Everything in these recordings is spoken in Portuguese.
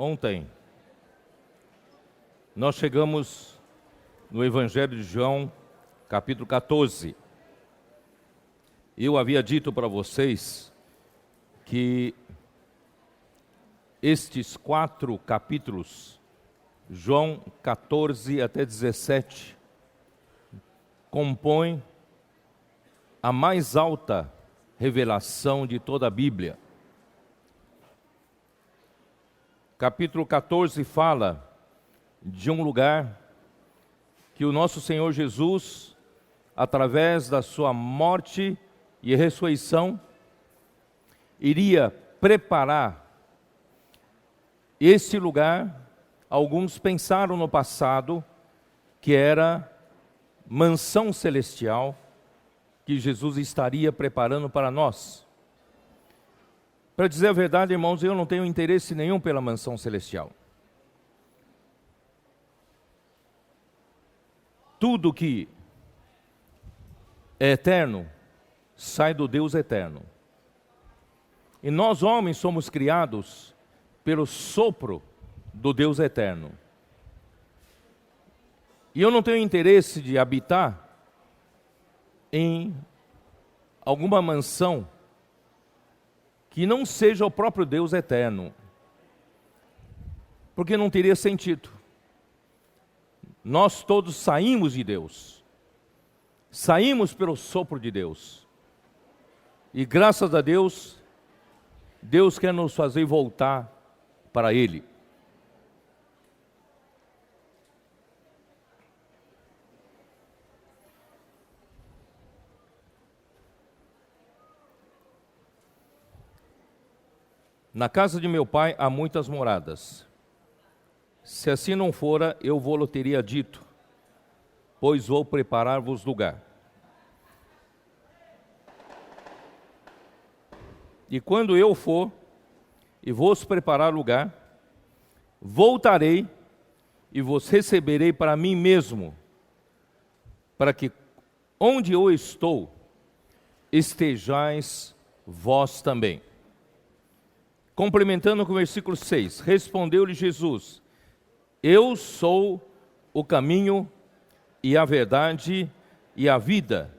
Ontem, nós chegamos no Evangelho de João, capítulo 14. Eu havia dito para vocês que estes 4 capítulos, João 14 até 17, compõem a mais alta revelação de toda a Bíblia. Capítulo 14 fala de um lugar que o nosso Senhor Jesus, através da sua morte e ressurreição, iria preparar esse lugar. Alguns pensaram no passado que era mansão celestial que Jesus estaria preparando para nós. Para dizer a verdade, irmãos, eu não tenho interesse nenhum pela mansão celestial. Tudo que é eterno sai do Deus eterno. E nós, homens, somos criados pelo sopro do Deus eterno. E eu não tenho interesse de habitar em alguma mansão que não seja o próprio Deus eterno, porque não teria sentido. Nós todos saímos de Deus, saímos pelo sopro de Deus, e graças a Deus, Deus quer nos fazer voltar para Ele. Na casa de meu pai há muitas moradas. Se assim não fora, eu vou-lo teria dito, pois vou preparar-vos lugar. E quando eu for e vos preparar lugar, voltarei e vos receberei para mim mesmo, para que onde eu estou, estejais vós também. Complementando com o versículo 6, respondeu-lhe Jesus: eu sou o caminho e a verdade e a vida.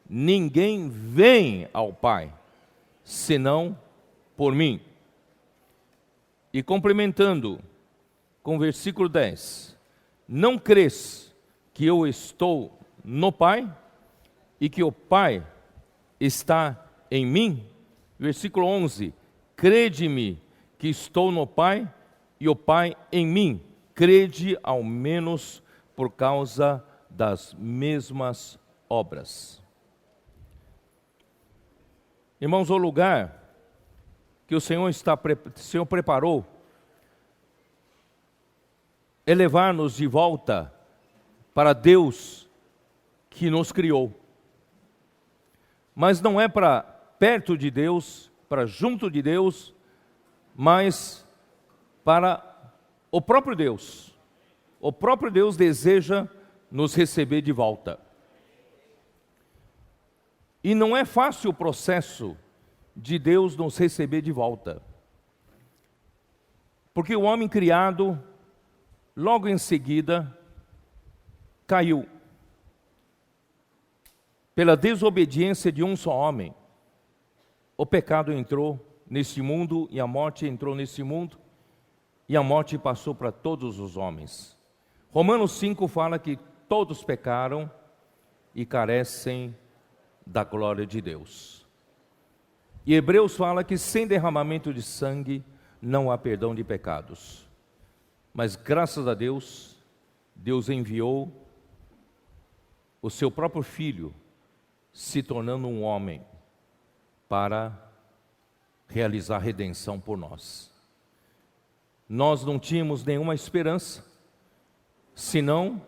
Ninguém vem ao Pai, senão por mim. E complementando com o versículo 10, não crês que eu estou no Pai e que o Pai está em mim? Versículo 11, crede-me que estou no Pai e o Pai em mim. Crede ao menos por causa das mesmas obras. Irmãos, o lugar que o Senhor preparou é levar-nos de volta para Deus que nos criou. Mas não é para perto de Deus, para junto de Deus, mas para o próprio Deus. O próprio Deus deseja nos receber de volta. E não é fácil o processo de Deus nos receber de volta. Porque o homem criado, logo em seguida, caiu. Pela desobediência de um só homem, o pecado entrou nesse mundo e a morte entrou nesse mundo e a morte passou para todos os homens. Romanos 5 fala que todos pecaram e carecem da glória de Deus. E Hebreus fala que sem derramamento de sangue não há perdão de pecados. Mas graças a Deus, Deus enviou o seu próprio Filho, se tornando um homem, para realizar a redenção por nós. Nós não tínhamos nenhuma esperança, senão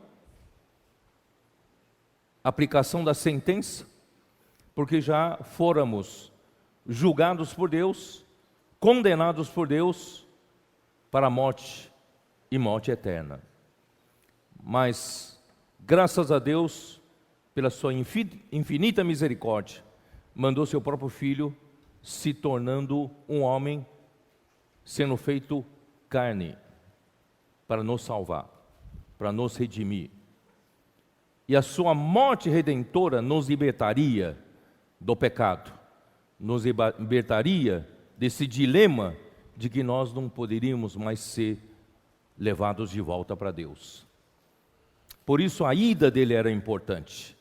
a aplicação da sentença, porque já fôramos julgados por Deus, condenados por Deus para a morte e morte eterna. Mas, graças a Deus, pela sua infinita misericórdia, mandou seu próprio Filho, se tornando um homem, sendo feito carne, para nos salvar, para nos redimir. E a sua morte redentora nos libertaria do pecado, nos libertaria desse dilema de que nós não poderíamos mais ser levados de volta para Deus. Por isso a ida dele era importante.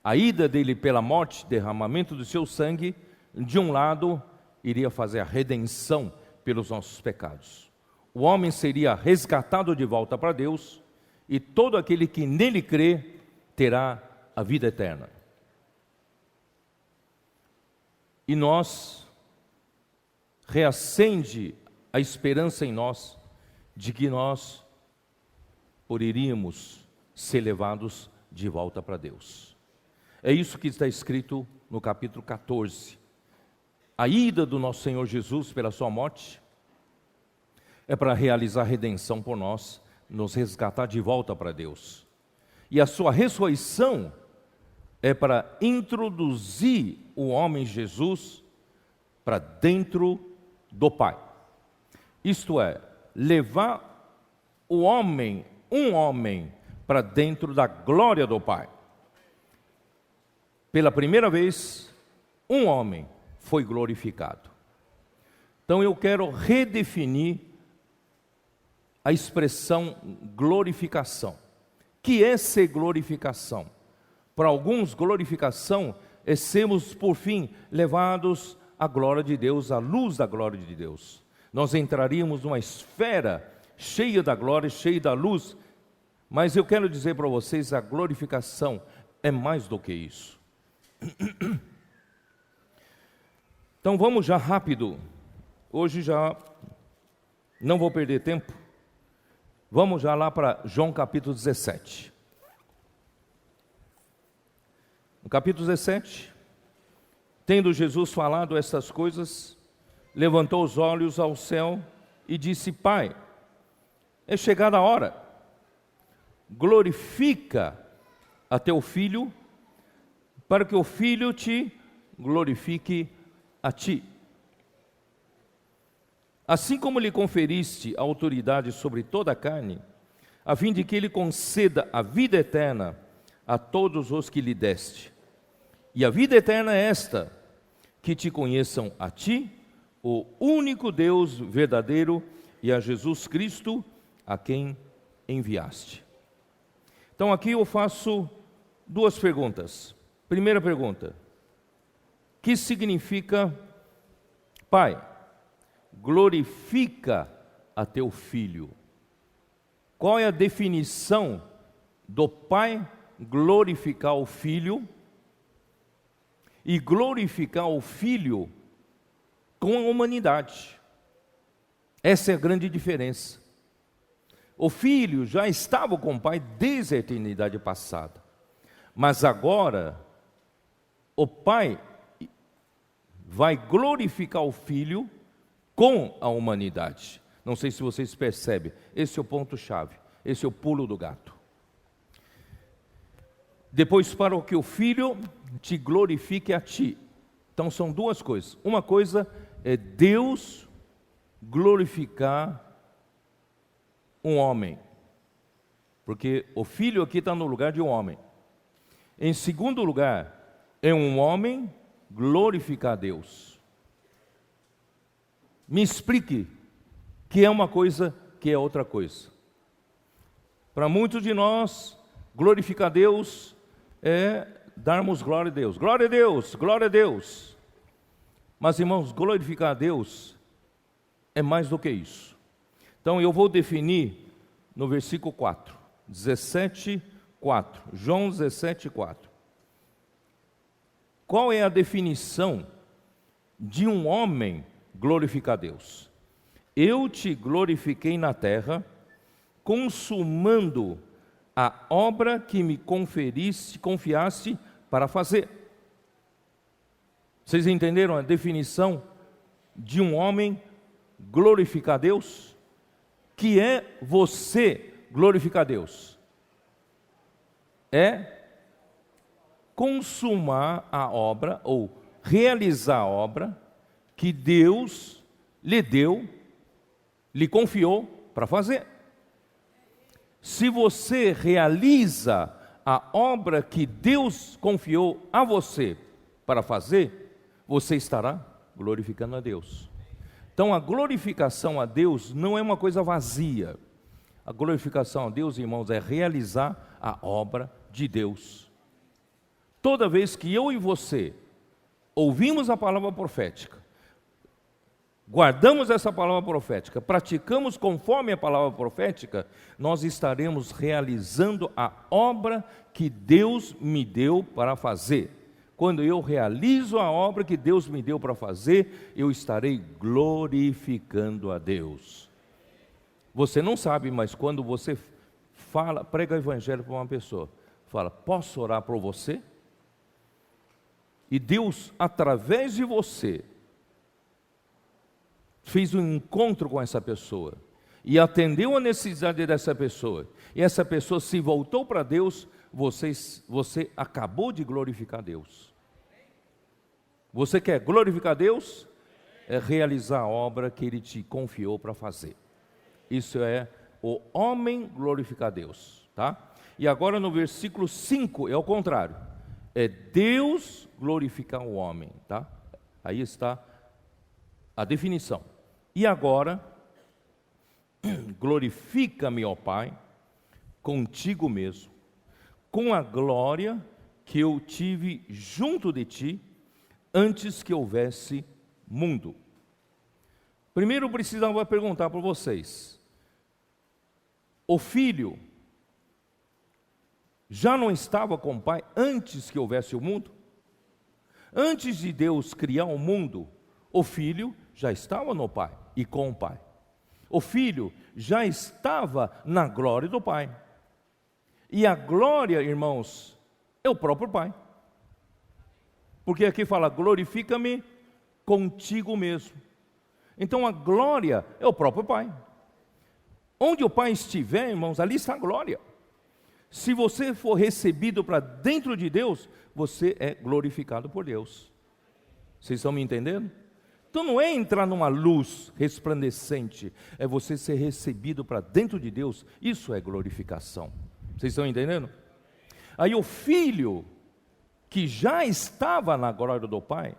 A ida dele pela morte, derramamento do seu sangue, de um lado, iria fazer a redenção pelos nossos pecados. O homem seria resgatado de volta para Deus, e todo aquele que nele crê terá a vida eterna. E nós reacende a esperança em nós de que nós poderíamos ser levados de volta para Deus. É isso que está escrito no capítulo 14. A ida do nosso Senhor Jesus pela sua morte é para realizar a redenção por nós, nos resgatar de volta para Deus. E a sua ressurreição é para introduzir o homem Jesus para dentro do Pai. Isto é, levar o homem, um homem, para dentro da glória do Pai. Pela primeira vez, um homem foi glorificado. Então eu quero redefinir a expressão glorificação. Que é ser glorificação? Para alguns, glorificação é sermos, por fim, levados à glória de Deus, à luz da glória de Deus. Nós entraríamos numa esfera cheia da glória, cheia da luz, mas eu quero dizer para vocês, a glorificação é mais do que isso. Então vamos já rápido, hoje já não vou perder tempo, vamos já lá para João capítulo 17. No capítulo 17, tendo Jesus falado essas coisas, levantou os olhos ao céu e disse: Pai, é chegada a hora, glorifica a teu Filho, para que o Filho te glorifique a ti. Assim como lhe conferiste a autoridade sobre toda a carne, a fim de que ele conceda a vida eterna a todos os que lhe deste. E a vida eterna é esta, que te conheçam a ti, o único Deus verdadeiro, e a Jesus Cristo, a quem enviaste. Então aqui eu faço duas perguntas. Primeira pergunta: que significa, Pai, glorifica a teu Filho? Qual é a definição do Pai glorificar o Filho e glorificar o Filho com a humanidade? Essa é a grande diferença. O Filho já estava com o Pai desde a eternidade passada, mas agora o Pai vai glorificar o Filho com a humanidade. Não sei se vocês percebem, esse é o ponto-chave, esse é o pulo do gato. Depois, para que o Filho te glorifique a ti. Então são duas coisas. Uma coisa é Deus glorificar um homem, porque o Filho aqui está no lugar de um homem. Em segundo lugar, é um homem glorificar a Deus. Me explique que é uma coisa, que é outra coisa. Para muitos de nós, glorificar a Deus é darmos glória a Deus. Glória a Deus, glória a Deus. Mas, irmãos, glorificar a Deus é mais do que isso. Então eu vou definir no versículo 4, 17, 4, João 17, 4. Qual é a definição de um homem glorificar a Deus? Eu te glorifiquei na terra, consumando a obra que me confiaste para fazer. Vocês entenderam a definição de um homem glorificar a Deus? Que é você glorificar a Deus? É consumar a obra, ou realizar a obra que Deus lhe deu, lhe confiou para fazer. Se você realiza a obra que Deus confiou a você para fazer, você estará glorificando a Deus. Então a glorificação a Deus não é uma coisa vazia. A glorificação a Deus, irmãos, é realizar a obra de Deus. Toda vez que eu e você ouvimos a palavra profética, guardamos essa palavra profética, praticamos conforme a palavra profética, nós estaremos realizando a obra que Deus me deu para fazer. Quando eu realizo a obra que Deus me deu para fazer, eu estarei glorificando a Deus. Você não sabe, mas quando você prega o evangelho para uma pessoa, fala, posso orar por você? E Deus, através de você, fez um encontro com essa pessoa e atendeu a necessidade dessa pessoa, e essa pessoa se voltou para Deus, você acabou de glorificar Deus. Você quer glorificar Deus? É realizar a obra que Ele te confiou para fazer. Isso é o homem glorificar Deus, tá? E agora no versículo 5 é o contrário. É Deus glorificar o homem, tá? Aí está a definição. E agora, glorifica-me, ó Pai, contigo mesmo, com a glória que eu tive junto de ti, antes que houvesse mundo. Primeiro eu precisava perguntar para vocês, o filho já não estava com o pai antes que houvesse o mundo? Antes de Deus criar o mundo, o filho já estava no pai e com o pai. O filho já estava na glória do pai. E a glória, irmãos, é o próprio pai. Porque aqui fala, glorifica-me contigo mesmo. Então a glória é o próprio pai. Onde o pai estiver, irmãos, ali está a glória. Se você for recebido para dentro de Deus, você é glorificado por Deus. Vocês estão me entendendo? Então não é entrar numa luz resplandecente, é você ser recebido para dentro de Deus. Isso é glorificação. Vocês estão entendendo? Aí o filho, que já estava na glória do pai,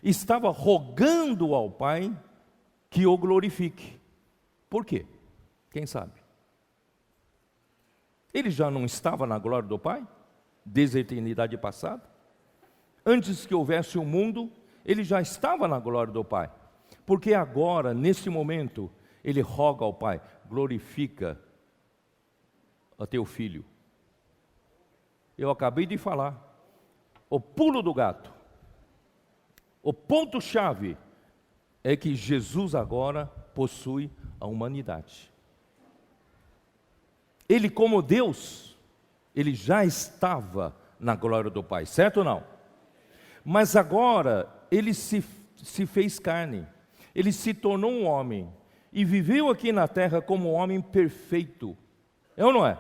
estava rogando ao pai que o glorifique. Por quê? Quem sabe? Ele já não estava na glória do pai, desde a eternidade passada? Antes que houvesse o mundo, ele já estava na glória do pai. Porque agora, nesse momento, ele roga ao pai, glorifica a teu filho. Eu acabei de falar, o pulo do gato, o ponto-chave é que Jesus agora possui a humanidade. Ele, como Deus, ele já estava na glória do Pai, certo ou não? Mas agora ele se fez carne, ele se tornou um homem e viveu aqui na terra como um homem perfeito. É ou não é?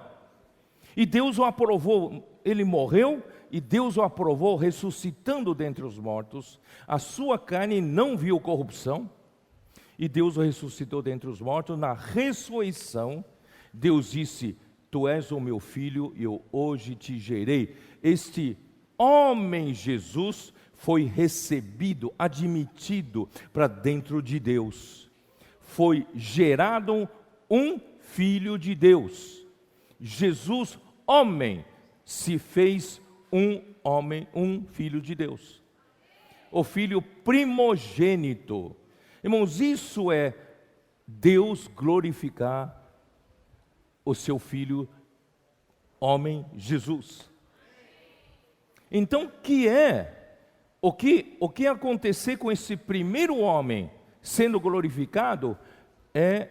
E Deus o aprovou, ele morreu e Deus o aprovou ressuscitando dentre os mortos. A sua carne não viu corrupção e Deus o ressuscitou dentre os mortos. Na ressurreição, Deus disse, tu és o meu filho e eu hoje te gerei. Este homem Jesus foi recebido, admitido para dentro de Deus. Foi gerado um filho de Deus. Jesus, homem, se fez um homem, um filho de Deus. O filho primogênito. Irmãos, isso é Deus glorificar o seu filho, homem, Jesus. Então, o que acontecer com esse primeiro homem sendo glorificado é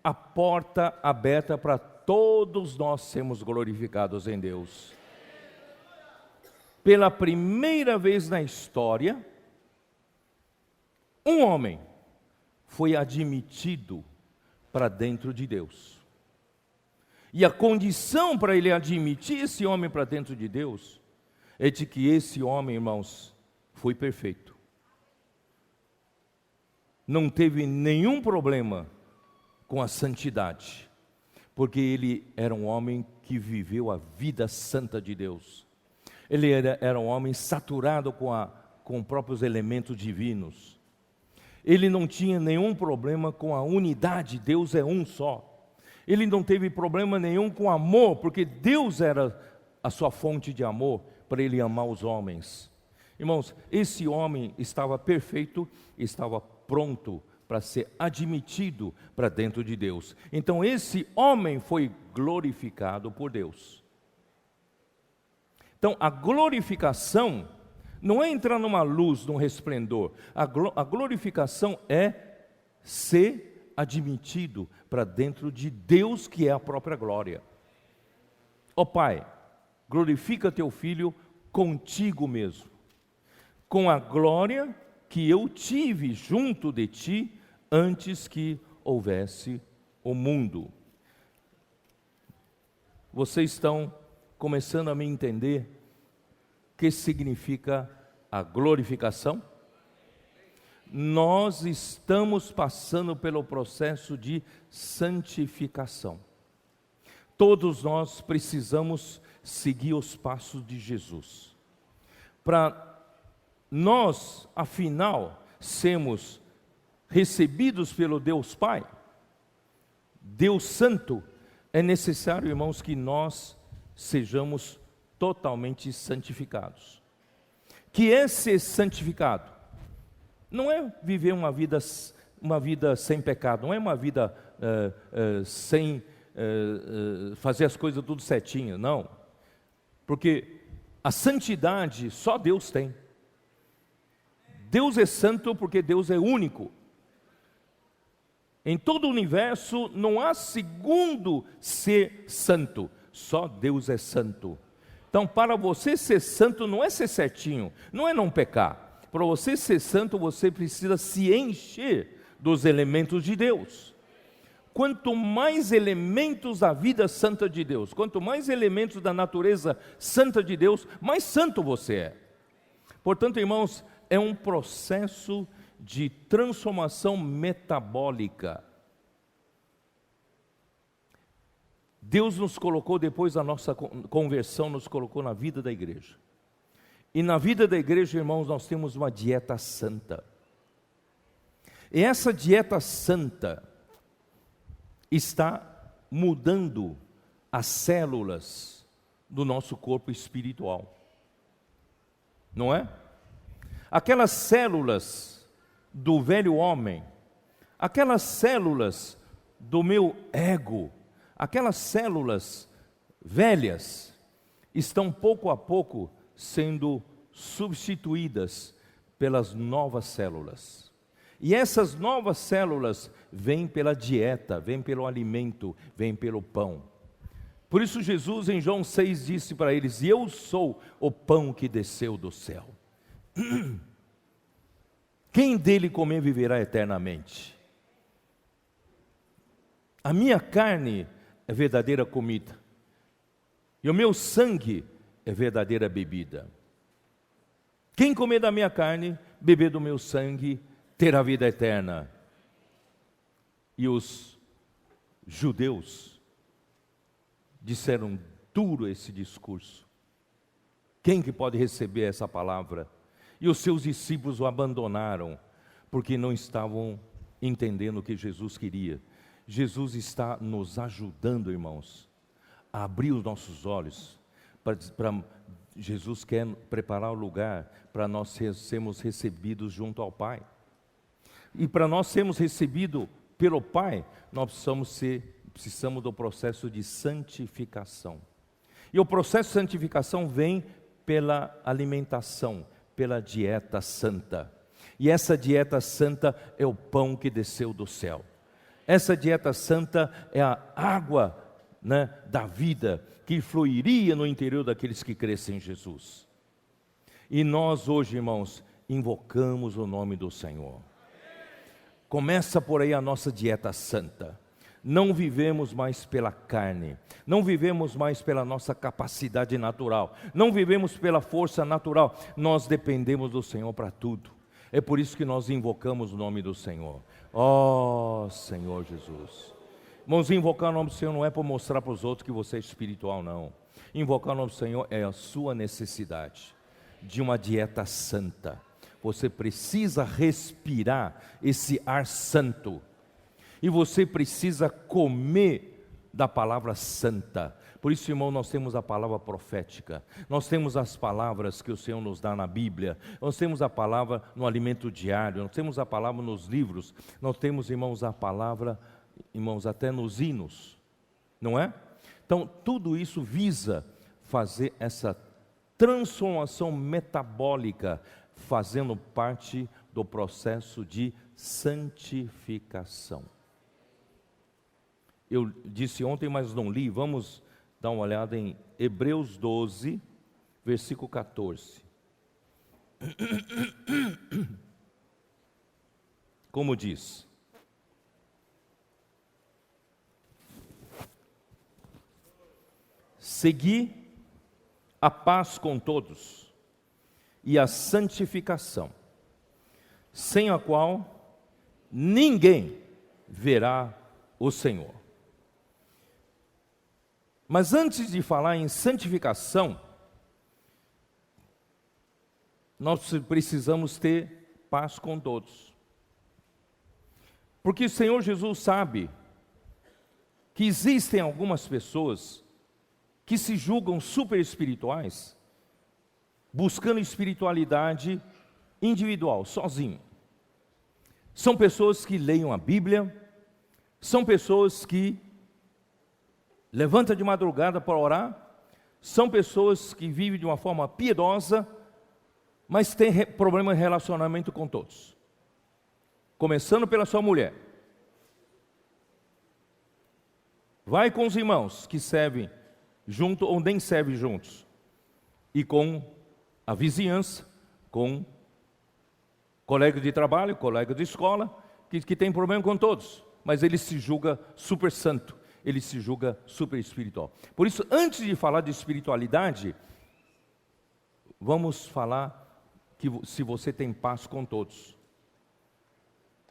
a porta aberta para todos nós sermos glorificados em Deus. Pela primeira vez na história, um homem foi admitido para dentro de Deus. E a condição para ele admitir esse homem para dentro de Deus é de que esse homem, irmãos, foi perfeito. Não teve nenhum problema com a santidade. porque ele era um homem que viveu a vida santa de Deus. Ele era um homem saturado com próprios elementos divinos. Ele não tinha nenhum problema com a unidade, Deus é um só. Ele não teve problema nenhum com amor, porque Deus era a sua fonte de amor para ele amar os homens. Irmãos, esse homem estava perfeito, estava pronto para ser admitido para dentro de Deus. Então esse homem foi glorificado por Deus. Então a glorificação não é entrar numa luz, num resplendor. A glorificação é ser admitido para dentro de Deus, que é a própria glória. Ó Pai, glorifica teu Filho contigo mesmo, com a glória que eu tive junto de ti antes que houvesse o mundo. Vocês estão começando a me entender o que significa a glorificação? Nós estamos passando pelo processo de santificação. Todos nós precisamos seguir os passos de Jesus. Para nós, afinal, sermos recebidos pelo Deus Pai, Deus Santo, é necessário, irmãos, que nós sejamos totalmente santificados. Que é ser santificado? Não é viver uma vida sem pecado, não é uma vida sem fazer as coisas tudo certinho, não. Porque a santidade só Deus tem. Deus é santo porque Deus é único. Em todo o universo não há segundo ser santo, só Deus é santo. Então, para você ser santo não é ser certinho, não é não pecar. Para você ser santo, você precisa se encher dos elementos de Deus. Quanto mais elementos da vida santa de Deus, quanto mais elementos da natureza santa de Deus, mais santo você é. Portanto, irmãos, é um processo de transformação metabólica. Deus nos colocou, depois da nossa conversão, nos colocou na vida da igreja. E na vida da igreja, irmãos, nós temos uma dieta santa. E essa dieta santa está mudando as células do nosso corpo espiritual. Não é? Aquelas células do velho homem, aquelas células do meu ego, aquelas células velhas, estão pouco a pouco sendo substituídas pelas novas células. E essas novas células vêm pela dieta, vêm pelo alimento, vêm pelo pão. Por isso Jesus em João 6 disse para eles: eu sou o pão que desceu do céu. Quem dele comer viverá eternamente. A minha carne é verdadeira comida, e o meu sangue é verdadeira bebida. Quem comer da minha carne, beber do meu sangue, terá vida eterna. E os judeus disseram duro esse discurso. Quem que pode receber essa palavra? E os seus discípulos o abandonaram, porque não estavam entendendo o que Jesus queria. Jesus está nos ajudando, irmãos, a abrir os nossos olhos. Jesus quer preparar o lugar para nós sermos recebidos junto ao Pai. E para nós sermos recebidos pelo Pai, nós precisamos do processo de santificação. E o processo de santificação vem pela alimentação, pela dieta santa. E essa dieta santa é o pão que desceu do céu. Essa dieta santa é a água, da vida que fluiria no interior daqueles que crescem em Jesus. E nós hoje, irmãos, invocamos o nome do Senhor. Começa por aí a nossa dieta santa. Não vivemos mais pela carne, não vivemos mais pela nossa capacidade natural, não vivemos pela força natural, nós dependemos do Senhor para tudo. É por isso que nós invocamos o nome do Senhor. Ó Senhor Jesus, Irmãos, invocar o nome do Senhor não é para mostrar para os outros que você é espiritual, não. Invocar o nome do Senhor é a sua necessidade de uma dieta santa. Você precisa respirar esse ar santo. E você precisa comer da palavra santa. Por isso, irmão, nós temos a palavra profética. Nós temos as palavras que o Senhor nos dá na Bíblia. Nós temos a palavra no alimento diário. Nós temos a palavra nos livros. Nós temos, irmãos, a palavra, irmãos, até nos hinos. Não é? Então, tudo isso visa fazer essa transformação metabólica, fazendo parte do processo de santificação. Eu disse ontem, mas não li, vamos dar uma olhada em Hebreus 12, versículo 14. Como diz? Segui a paz com todos e a santificação, sem a qual ninguém verá o Senhor. Mas antes de falar em santificação, nós precisamos ter paz com todos. Porque o Senhor Jesus sabe que existem algumas pessoas que se julgam super espirituais, buscando espiritualidade individual, sozinho. São pessoas que leiam a Bíblia, são pessoas que levantam de madrugada para orar, são pessoas que vivem de uma forma piedosa, mas têm problema de relacionamento com todos. Começando pela sua mulher. Vai com os irmãos que servem junto ou nem servem juntos. E com a vizinhança, com colega de trabalho, colega de escola, que tem problema com todos. Mas ele se julga super santo, ele se julga super espiritual. Por isso, antes de falar de espiritualidade, vamos falar que se você tem paz com todos.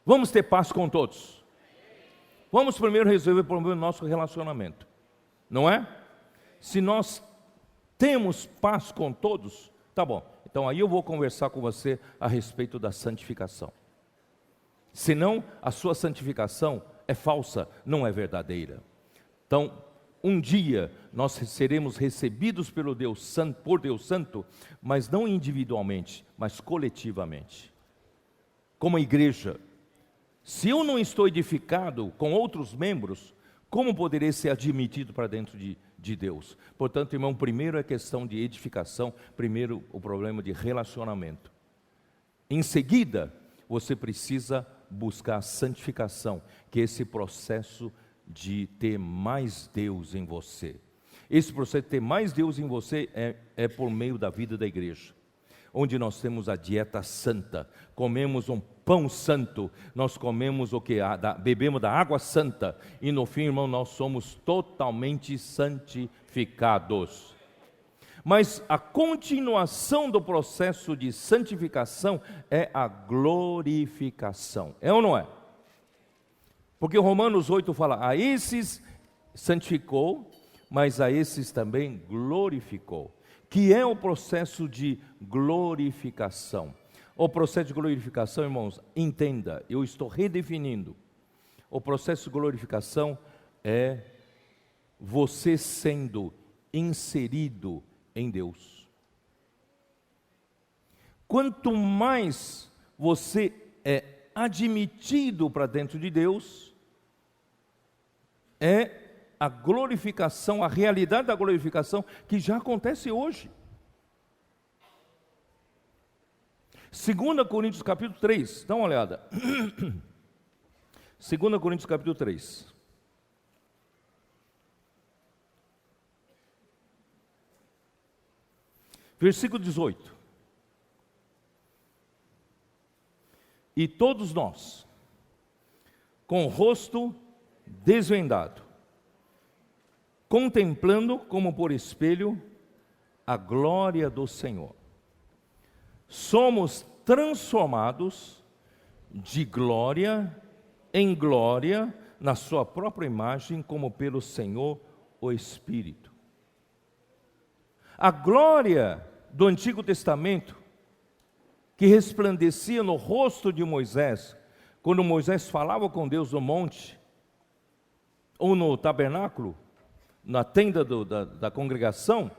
Vamos ter paz com todos. Vamos primeiro resolver o problema do nosso relacionamento, não é? Se nós temos paz com todos, tá bom. Então aí eu vou conversar com você a respeito da santificação. Senão a sua santificação é falsa, não é verdadeira. Então, um dia nós seremos recebidos pelo Deus Santo, por Deus Santo, mas não individualmente, mas coletivamente. Como igreja. Se eu não estou edificado com outros membros, como poderei ser admitido para dentro de Deus? Portanto, irmão, primeiro é questão de edificação, primeiro o problema de relacionamento. Em seguida, você precisa buscar a santificação, que é esse processo de ter mais Deus em você. Esse processo de ter mais Deus em você é por meio da vida da igreja, onde nós temos a dieta santa, comemos um pão santo, nós comemos o que? Bebemos da água santa, e no fim, irmão, nós somos totalmente santificados. Mas a continuação do processo de santificação é a glorificação, é ou não é? Porque Romanos 8 fala, a esses santificou, mas a esses também glorificou, que é o processo de glorificação. O processo de glorificação, irmãos, entenda, eu estou redefinindo. O processo de glorificação é você sendo inserido em Deus. Quanto mais você é admitido para dentro de Deus, é a glorificação, a realidade da glorificação que já acontece hoje. 2 Coríntios capítulo 3, dá uma olhada. 2 Coríntios capítulo 3. Versículo 18. E todos nós, com o rosto desvendado, contemplando como por espelho a glória do Senhor, somos transformados de glória em glória, na sua própria imagem, como pelo Senhor, o Espírito. A glória do Antigo Testamento, que resplandecia no rosto de Moisés, quando Moisés falava com Deus no monte, ou no tabernáculo, na tenda da congregação,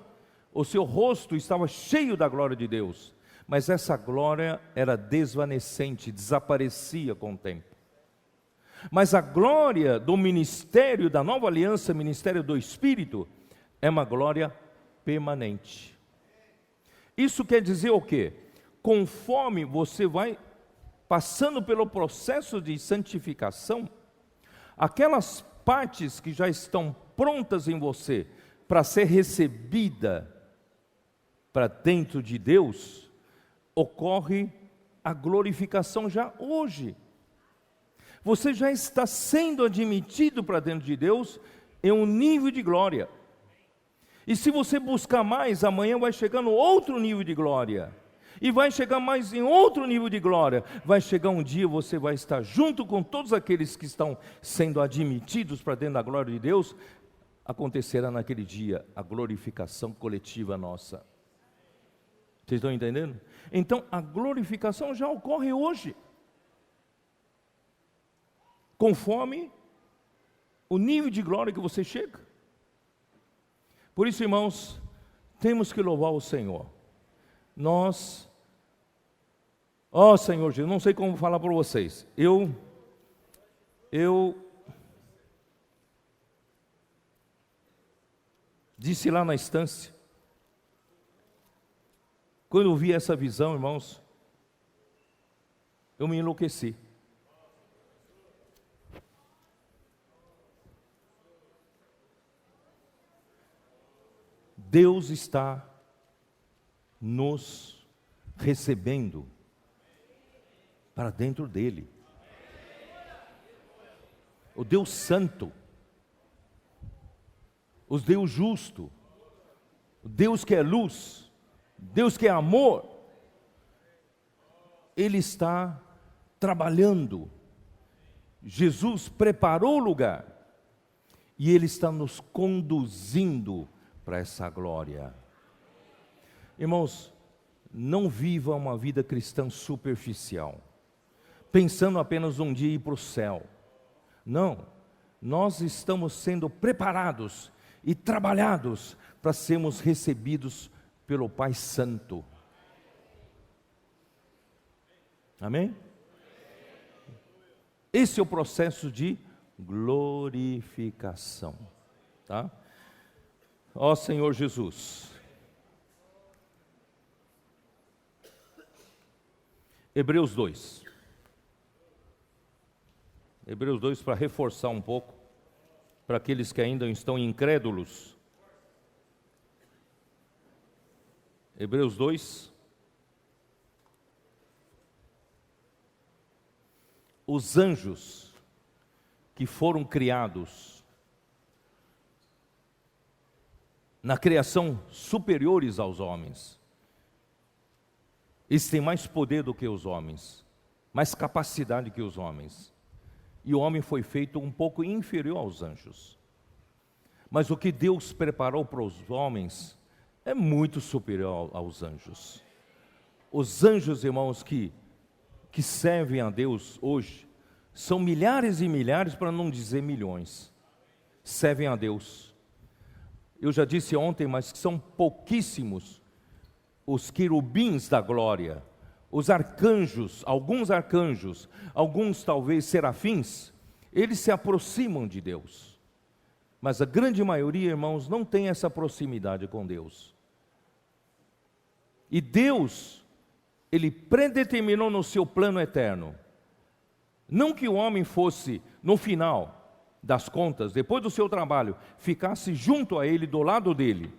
o seu rosto estava cheio da glória de Deus, mas essa glória era desvanecente, desaparecia com o tempo. Mas a glória do ministério da nova aliança, ministério do Espírito, é uma glória permanente. Isso quer dizer o quê? Conforme você vai passando pelo processo de santificação, aquelas partes que já estão prontas em você para ser recebida para dentro de Deus, ocorre a glorificação já hoje. Você já está sendo admitido para dentro de Deus em um nível de glória. E se você buscar mais, amanhã vai chegar no outro nível de glória. E vai chegar mais em outro nível de glória. Vai chegar um dia, você vai estar junto com todos aqueles que estão sendo admitidos para dentro da glória de Deus. Acontecerá naquele dia a glorificação coletiva nossa. Vocês estão entendendo? Então a glorificação já ocorre hoje, conforme o nível de glória que você chega. Por isso, irmãos, temos que louvar o Senhor. Senhor Jesus, não sei como falar para vocês. Eu disse lá na estância, quando eu vi essa visão, irmãos, eu me enlouqueci. Deus está nos recebendo para dentro dele. O Deus Santo, o Deus justo, o Deus que é luz, Deus que é amor, Ele está trabalhando. Jesus preparou o lugar e Ele está nos conduzindo para essa glória. Irmãos, não viva uma vida cristã superficial, pensando apenas um dia ir para o céu. Não, nós estamos sendo preparados e trabalhados para sermos recebidos pelo Pai Santo. Amém? Esse é o processo de glorificação, tá? Ó Senhor Jesus. Hebreus 2. Hebreus 2, para reforçar um pouco, para aqueles que ainda estão incrédulos. Hebreus 2. Os anjos que foram criados na criação superiores aos homens, eles têm mais poder do que os homens, mais capacidade que os homens. E o homem foi feito um pouco inferior aos anjos. Mas o que Deus preparou para os homens é muito superior aos anjos. Os anjos, irmãos, que servem a Deus hoje, são milhares e milhares, para não dizer milhões, servem a Deus. Eu já disse ontem, mas são pouquíssimos os querubins da glória, os arcanjos, alguns talvez serafins, eles se aproximam de Deus. Mas a grande maioria, irmãos, não tem essa proximidade com Deus. E Deus, Ele predeterminou no seu plano eterno, não que o homem fosse, no final das contas, depois do seu trabalho, ficasse junto a Ele, do lado dele,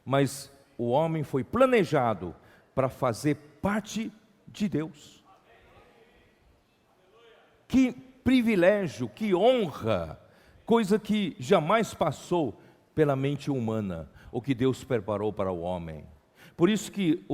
mas o homem foi planejado para fazer parte de Deus. Que privilégio, que honra, coisa que jamais passou pela mente humana, o que Deus preparou para o homem. Por isso que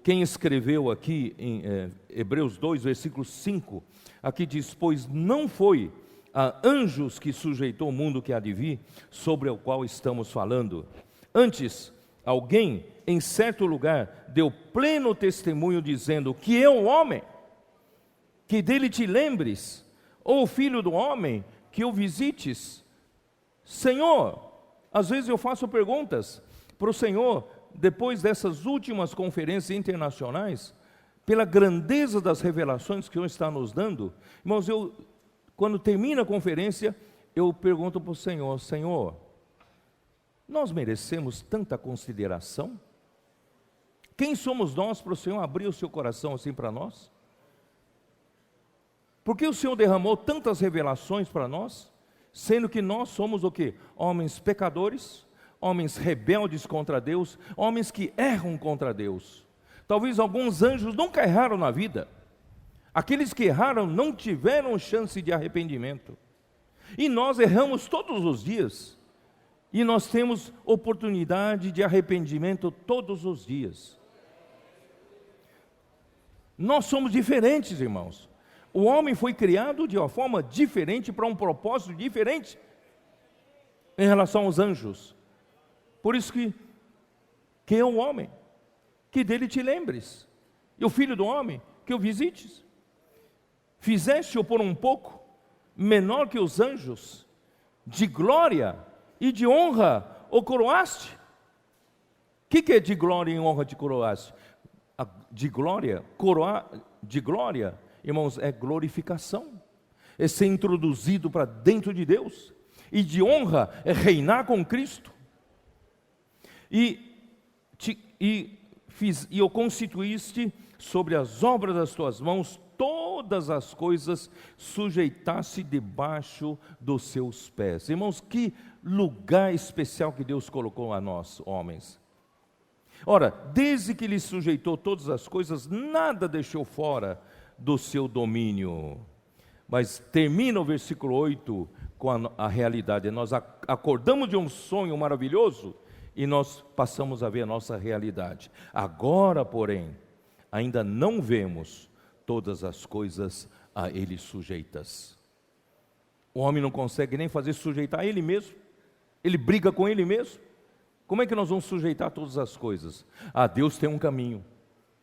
quem escreveu aqui em Hebreus 2, versículo 5, aqui diz: pois não foi a anjos que sujeitou o mundo que há de vir, sobre o qual estamos falando. Antes, alguém em certo lugar deu pleno testemunho dizendo que é o homem, que dele te lembres, ou o filho do homem, que o visites. Senhor, às vezes eu faço perguntas para o Senhor, depois dessas últimas conferências internacionais, pela grandeza das revelações que o Senhor está nos dando. Irmãos, quando termina a conferência, eu pergunto para o Senhor: Senhor, nós merecemos tanta consideração? Quem somos nós para o Senhor abrir o seu coração assim para nós? Por que o Senhor derramou tantas revelações para nós, sendo que nós somos o quê? Homens pecadores, homens rebeldes contra Deus, homens que erram contra Deus. Talvez alguns anjos nunca erraram na vida. Aqueles que erraram não tiveram chance de arrependimento. E nós erramos todos os dias. E nós temos oportunidade de arrependimento todos os dias. Nós somos diferentes, irmãos. O homem foi criado de uma forma diferente, para um propósito diferente, em relação aos anjos. Por isso que é o homem, que dele te lembres, e o filho do homem, que o visites. Fizeste-o por um pouco menor que os anjos, de glória e de honra o coroaste. O que é de glória e honra te coroaste? De glória, irmãos, é glorificação, é ser introduzido para dentro de Deus, e de honra é reinar com Cristo. E o constituíste sobre as obras das tuas mãos, todas as coisas sujeitasse debaixo dos seus pés. Irmãos, que lugar especial que Deus colocou a nós, homens. Ora, desde que lhe sujeitou todas as coisas, nada deixou fora do seu domínio. Mas termina o versículo 8 com a realidade. Nós acordamos de um sonho maravilhoso e nós passamos a ver a nossa realidade. Agora, porém, ainda não vemos todas as coisas a Ele sujeitas. O homem não consegue nem fazer sujeitar a Ele mesmo. Ele briga com Ele mesmo. Como é que nós vamos sujeitar todas as coisas? Deus tem um caminho.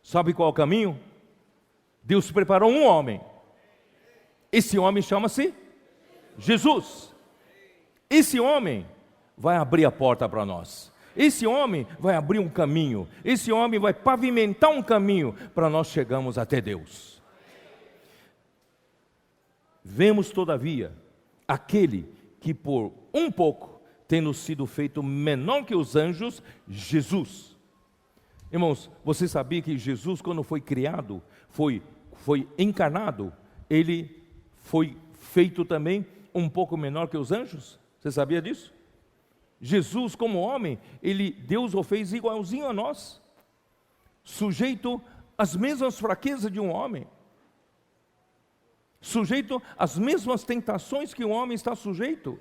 Sabe qual é o caminho? Deus preparou um homem. Esse homem chama-se Jesus. Esse homem vai abrir a porta para nós. Esse homem vai abrir um caminho. Esse homem vai pavimentar um caminho para nós chegarmos até Deus. Vemos, todavia, aquele que por um pouco, tendo sido feito menor que os anjos, Jesus. Irmãos, você sabia que Jesus, quando foi criado, foi encarnado, ele foi feito também um pouco menor que os anjos? Você sabia disso? Jesus, como homem, Deus o fez igualzinho a nós, sujeito às mesmas fraquezas de um homem, sujeito às mesmas tentações que o homem está sujeito.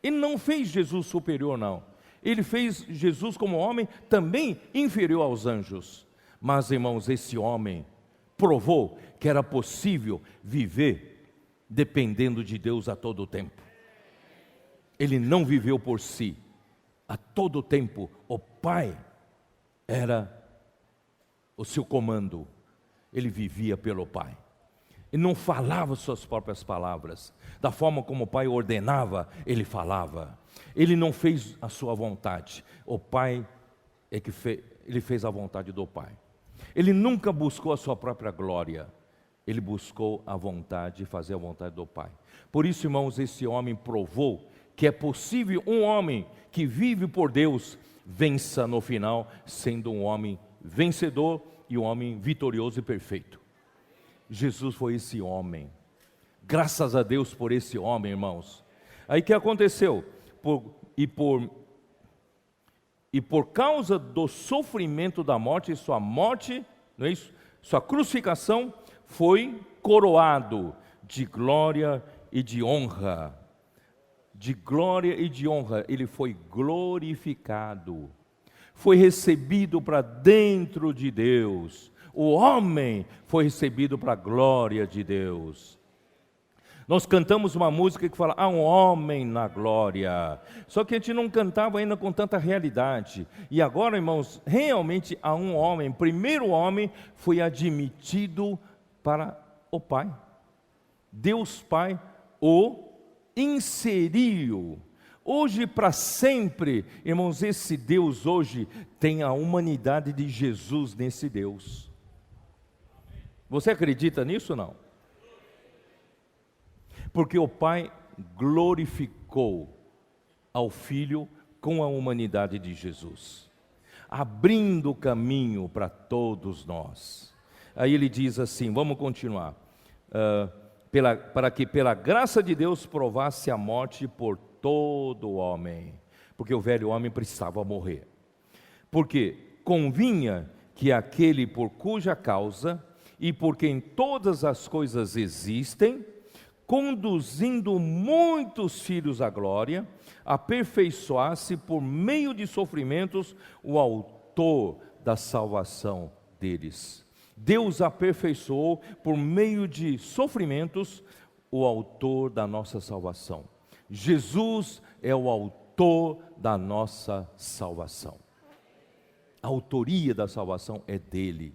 Ele não fez Jesus superior, não. Ele fez Jesus como homem também inferior aos anjos. Mas, irmãos, esse homem provou que era possível viver dependendo de Deus a todo tempo. Ele não viveu por si. A todo tempo, o Pai era o seu comando. Ele vivia pelo Pai. Ele não falava suas próprias palavras. Da forma como o Pai ordenava, ele falava. Ele não fez a sua vontade. O Pai é que ele fez a vontade do Pai. Ele nunca buscou a sua própria glória. Ele buscou a vontade, fazer a vontade do Pai. Por isso, irmãos, esse homem provou que é possível um homem que vive por Deus vença no final, sendo um homem vencedor e um homem vitorioso e perfeito. Jesus foi esse homem. Graças a Deus por esse homem, irmãos. Aí o que aconteceu? Por causa do sofrimento da morte, sua morte, não é isso? Sua crucificação, foi coroado de glória e de honra. De glória e de honra, ele foi glorificado. Foi recebido para dentro de Deus. O homem foi recebido para a glória de Deus. Nós cantamos uma música que fala, há um homem na glória. Só que a gente não cantava ainda com tanta realidade. E agora, irmãos, realmente há um homem. Primeiro homem foi admitido para o Pai. Deus Pai o inseriu. Hoje para sempre, irmãos, esse Deus hoje tem a humanidade de Jesus nesse Deus. Você acredita nisso ou não? Porque o Pai glorificou ao Filho com a humanidade de Jesus, abrindo o caminho para todos nós. Aí ele diz assim, vamos continuar, para que pela graça de Deus provasse a morte por todo homem, porque o velho homem precisava morrer, porque convinha que aquele por cuja causa e por quem todas as coisas existem, conduzindo muitos filhos à glória, aperfeiçoasse por meio de sofrimentos o autor da salvação deles. Deus aperfeiçoou por meio de sofrimentos o autor da nossa salvação. Jesus é o autor da nossa salvação. A autoria da salvação é dele.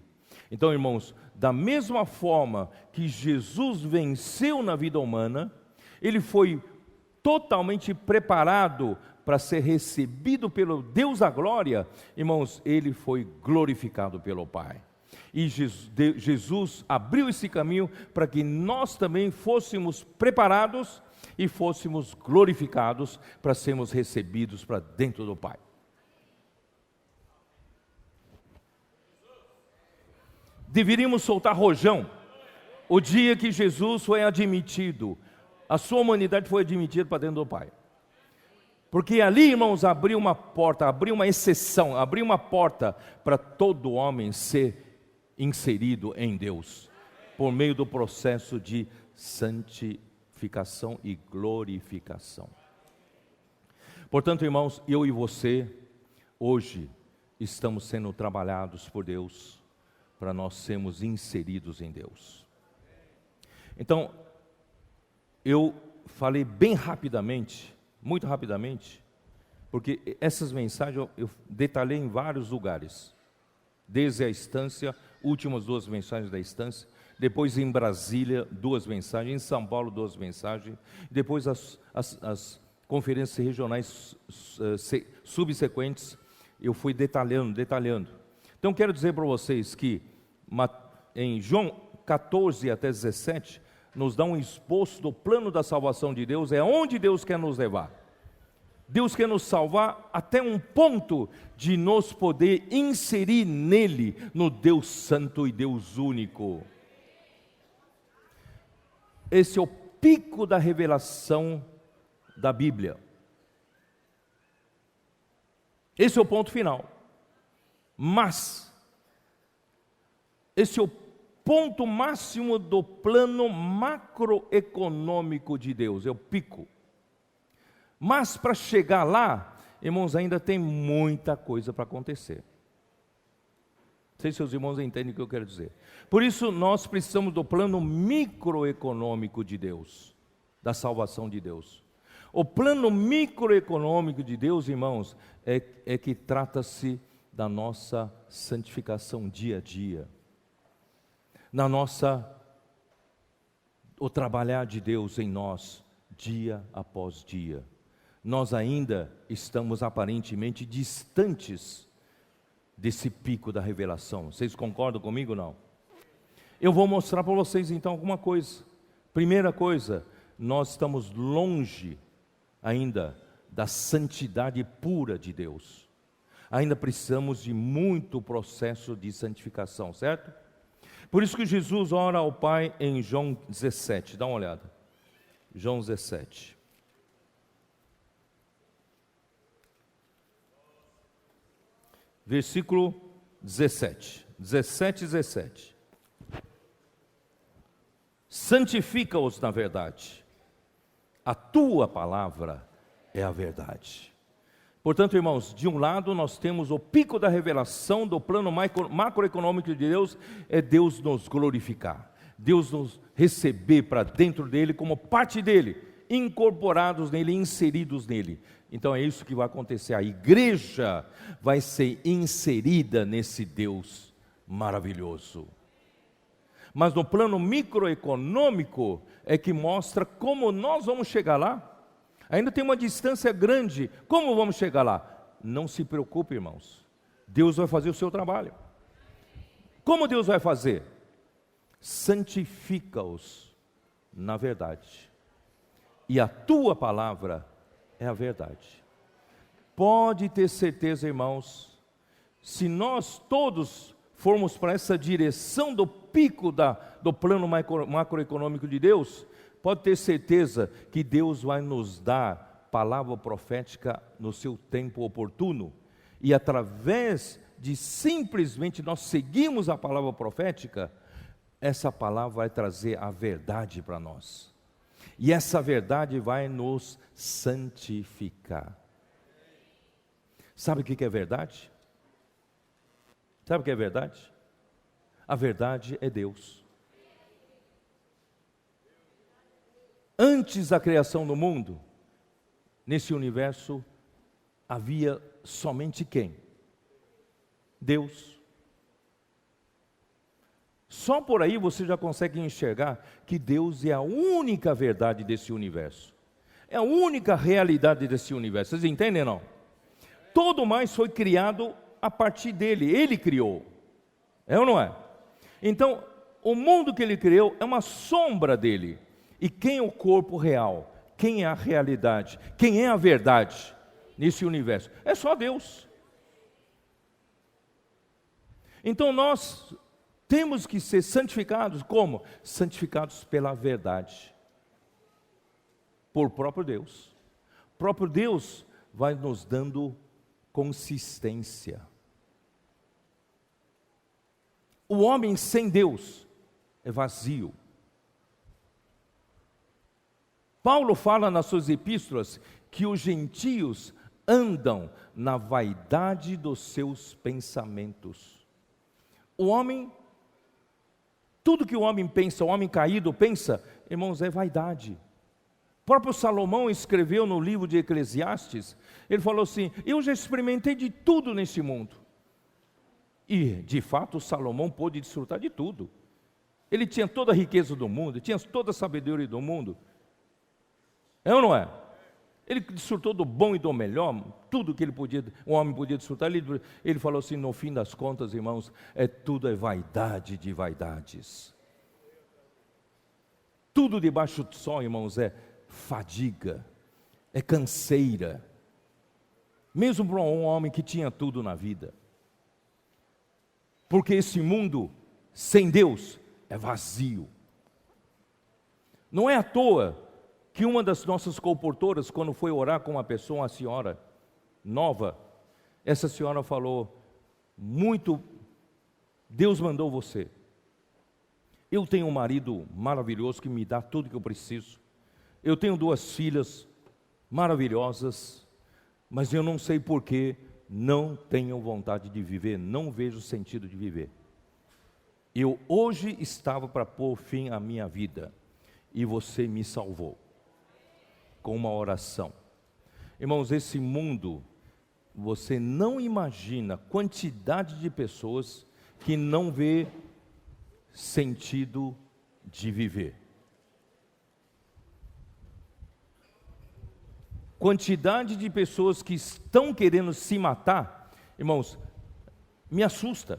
Então, irmãos, da mesma forma que Jesus venceu na vida humana, ele foi totalmente preparado para ser recebido pelo Deus da glória, irmãos, ele foi glorificado pelo Pai. E Jesus abriu esse caminho para que nós também fôssemos preparados e fôssemos glorificados para sermos recebidos para dentro do Pai. Deveríamos soltar rojão o dia que Jesus foi admitido, a sua humanidade foi admitida para dentro do Pai. Porque ali, irmãos, abriu uma porta, abriu uma exceção, abriu uma porta para todo homem ser inserido em Deus, por meio do processo de santificação e glorificação. Portanto, irmãos, eu e você, hoje, estamos sendo trabalhados por Deus, para nós sermos inseridos em Deus. Então, eu falei bem rapidamente, muito rapidamente, porque essas mensagens eu detalhei em vários lugares, desde a estância, últimas 2 mensagens da estância, depois em Brasília 2 mensagens, em São Paulo 2 mensagens, depois as conferências regionais subsequentes, eu fui detalhando. Então quero dizer para vocês que em João 14 até 17, nos dá um esboço do plano da salvação de Deus, é onde Deus quer nos levar. Deus quer nos salvar até um ponto de nos poder inserir nele, no Deus Santo e Deus único. Esse é o pico da revelação da Bíblia. Esse é o ponto final. Mas esse é o ponto máximo do plano macroeconômico de Deus, é o pico. Mas para chegar lá, irmãos, ainda tem muita coisa para acontecer. Não sei se os irmãos entendem o que eu quero dizer. Por isso nós precisamos do plano microeconômico de Deus, da salvação de Deus. O plano microeconômico de Deus, irmãos, é que trata-se da nossa santificação dia a dia. O trabalhar de Deus em nós, dia após dia. Nós ainda estamos aparentemente distantes desse pico da revelação. Vocês concordam comigo ou não? Eu vou mostrar para vocês então alguma coisa. Primeira coisa, nós estamos longe ainda da santidade pura de Deus. Ainda precisamos de muito processo de santificação, certo? Por isso que Jesus ora ao Pai em João 17, dá uma olhada. João 17. Versículo 17. 17. Santifica-os na verdade. A tua palavra é a verdade. Portanto, irmãos, de um lado nós temos o pico da revelação do plano macroeconômico de Deus, é Deus nos glorificar. Deus nos receber para dentro dele como parte dele, incorporados nele, inseridos nele. Então é isso que vai acontecer, a igreja vai ser inserida nesse Deus maravilhoso. Mas no plano microeconômico é que mostra como nós vamos chegar lá. Ainda tem uma distância grande, como vamos chegar lá? Não se preocupe, irmãos, Deus vai fazer o seu trabalho. Como Deus vai fazer? Santifica-os na verdade, e a tua palavra é a verdade. Pode ter certeza, irmãos, se nós todos formos para essa direção do pico do plano macroeconômico de Deus, pode ter certeza que Deus vai nos dar palavra profética no seu tempo oportuno, e através de simplesmente nós seguirmos a palavra profética, essa palavra vai trazer a verdade para nós, e essa verdade vai nos santificar. Sabe o que é verdade? Sabe o que é verdade? A verdade é Deus. Antes da criação do mundo, nesse universo, havia somente quem? Deus. Só por aí você já consegue enxergar que Deus é a única verdade desse universo. É a única realidade desse universo. Vocês entendem, não? Todo mais foi criado a partir dele. Ele criou. É ou não é? Então, o mundo que ele criou é uma sombra dele. E quem é o corpo real? Quem é a realidade? Quem é a verdade nesse universo? É só Deus. Então nós temos que ser santificados como? Santificados pela verdade. Por próprio Deus. O próprio Deus vai nos dando consistência. O homem sem Deus é vazio. Paulo fala nas suas epístolas que os gentios andam na vaidade dos seus pensamentos. O homem, tudo que o homem pensa, o homem caído pensa, irmãos, é vaidade. O próprio Salomão escreveu no livro de Eclesiastes, ele falou assim: eu já experimentei de tudo nesse mundo. E, de fato, Salomão pôde desfrutar de tudo. Ele tinha toda a riqueza do mundo, tinha toda a sabedoria do mundo. É ou não é? Ele desfrutou do bom e do melhor, tudo que o homem podia desfrutar. Ele falou assim: no fim das contas, irmãos, tudo é vaidade de vaidades. Tudo debaixo do sol, irmãos, é fadiga, é canseira. Mesmo para um homem que tinha tudo na vida. Porque esse mundo sem Deus é vazio. Não é à toa que uma das nossas comportoras, quando foi orar com uma pessoa, uma senhora nova, essa senhora falou: Deus mandou você. Eu tenho um marido maravilhoso que me dá tudo que eu preciso. Eu tenho 2 filhas maravilhosas, mas eu não sei porquê, não tenho vontade de viver, não vejo sentido de viver. Eu hoje estava para pôr fim à minha vida, e você me salvou, com uma oração. Irmãos, esse mundo, você não imagina a quantidade de pessoas que não vê sentido de viver. Quantidade de pessoas que estão querendo se matar, irmãos, me assusta.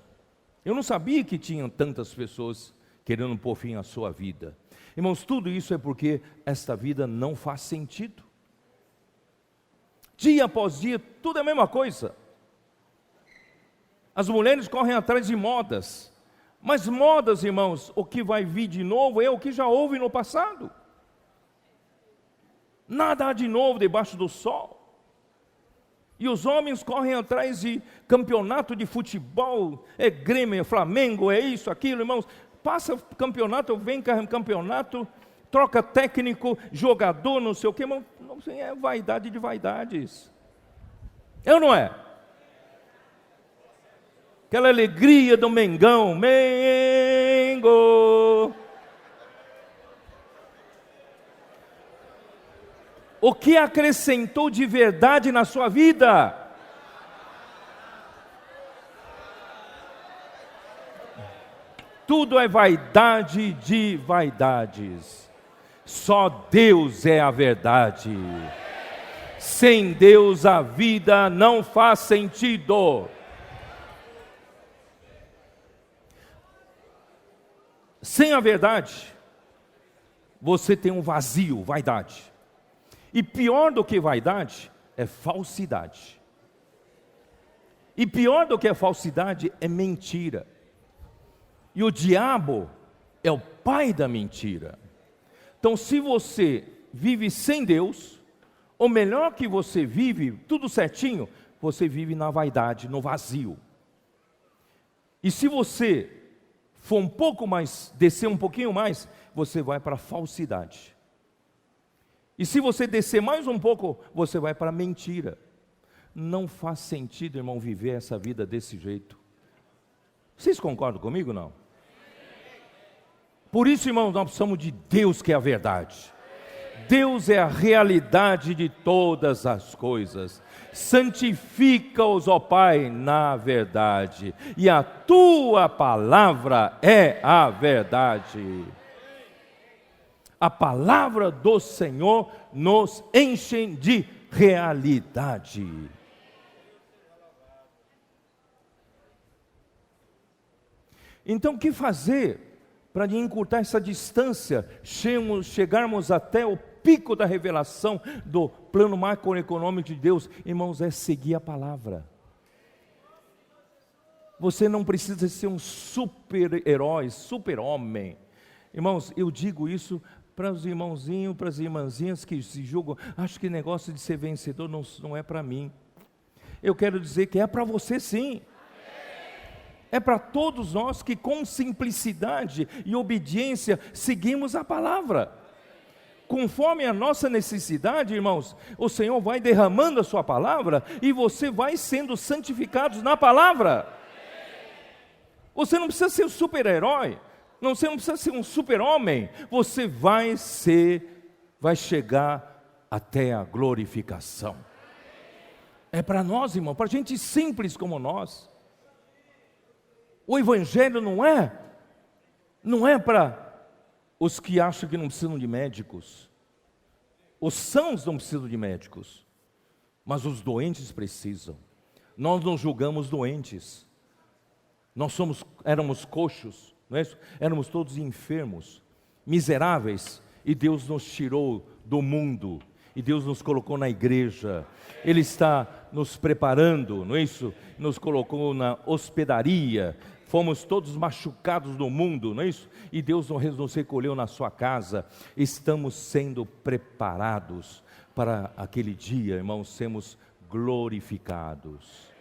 Eu não sabia que tinham tantas pessoas querendo pôr fim à sua vida. Irmãos, tudo isso é porque esta vida não faz sentido. Dia após dia, tudo é a mesma coisa. As mulheres correm atrás de modas. Mas modas, irmãos, o que vai vir de novo é o que já houve no passado. Nada há de novo debaixo do sol. E os homens correm atrás de campeonato de futebol, é Grêmio, é Flamengo, é isso, aquilo, irmãos. Passa campeonato, vem campeonato, troca técnico, jogador, não sei o quê, irmão. É vaidade de vaidades. É ou não é? Aquela alegria do Mengão, Mengo, O que acrescentou de verdade na sua vida? Tudo é vaidade de vaidades. Só Deus é a verdade. Sem Deus a vida não faz sentido. Sem a verdade, você tem um vazio, vaidade. E pior do que vaidade é falsidade. E pior do que a falsidade é mentira. E o diabo é o pai da mentira. Então, se você vive sem Deus, ou melhor que você vive tudo certinho, você vive na vaidade, no vazio. E se você for um pouco mais, descer um pouquinho mais, você vai para a falsidade. E se você descer mais um pouco, você vai para a mentira. Não faz sentido, irmão, viver essa vida desse jeito. Vocês concordam comigo, não? Por isso, irmãos, nós precisamos de Deus, que é a verdade. Deus é a realidade de todas as coisas. Santifica-os, ó Pai, na verdade. E a tua palavra é a verdade. A palavra do Senhor nos enche de realidade. Então, o que fazer para encurtar essa distância, chegarmos até o pico da revelação do plano macroeconômico de Deus? Irmãos, é seguir a palavra. Você não precisa ser um super-herói, super-homem. Irmãos, eu digo isso para os irmãozinhos, para as irmãzinhas que se julgam, acho que negócio de ser vencedor não é para mim. Eu quero dizer que é para você sim. É para todos nós que com simplicidade e obediência seguimos a palavra. Conforme a nossa necessidade, irmãos, o Senhor vai derramando a sua palavra e você vai sendo santificado na palavra. Você não precisa ser um super-herói, você não precisa ser um super-homem, você vai chegar até a glorificação. É para nós, irmão, para gente simples como nós. O Evangelho não é para os que acham que não precisam de médicos. Os sãos não precisam de médicos, mas os doentes precisam. Nós não julgamos doentes. Éramos coxos, não é isso? Éramos todos enfermos, miseráveis, e Deus nos tirou do mundo. E Deus nos colocou na igreja. Ele está nos preparando, não é isso? Nos colocou na hospedaria. Fomos todos machucados no mundo, não é isso? E Deus nos recolheu na sua casa. Estamos sendo preparados para aquele dia, irmãos, sermos glorificados.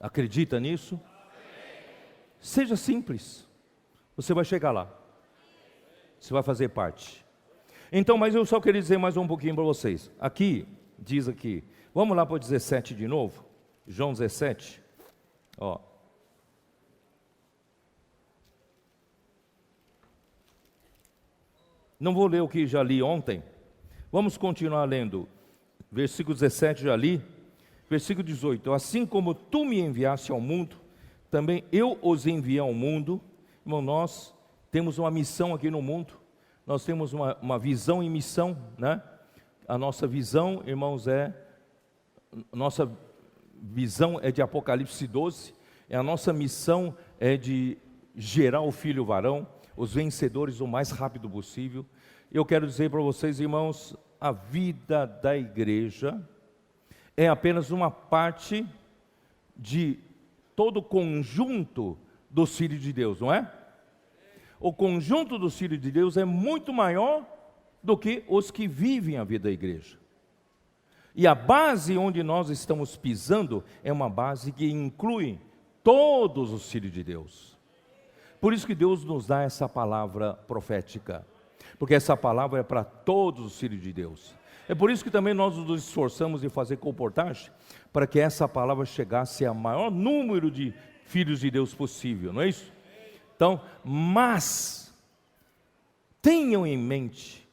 Acredita nisso? Seja simples. Você vai chegar lá. Você vai fazer parte. Então, mas eu só queria dizer mais um pouquinho para vocês. Aqui, diz aqui. Vamos lá para o 17 de novo. João 17. Ó. Não vou ler o que já li ontem. Vamos continuar lendo. Versículo 17 já li. Versículo 18. Assim como tu me enviaste ao mundo, também eu os enviei ao mundo. Irmão, nós temos uma missão aqui no mundo. Nós temos uma visão e missão, né? A nossa visão, irmãos, nossa visão é de Apocalipse 12. A nossa missão é de gerar o filho varão, os vencedores o mais rápido possível. Eu quero dizer para vocês, irmãos, a vida da igreja é apenas uma parte de todo o conjunto dos filhos de Deus, não é? O conjunto dos filhos de Deus é muito maior do que os que vivem a vida da igreja. E a base onde nós estamos pisando é uma base que inclui todos os filhos de Deus. Por isso que Deus nos dá essa palavra profética, porque essa palavra é para todos os filhos de Deus. É por isso que também nós nos esforçamos em fazer comportagem, para que essa palavra chegasse a maior número de filhos de Deus possível, não é isso? Então, mas tenham em mente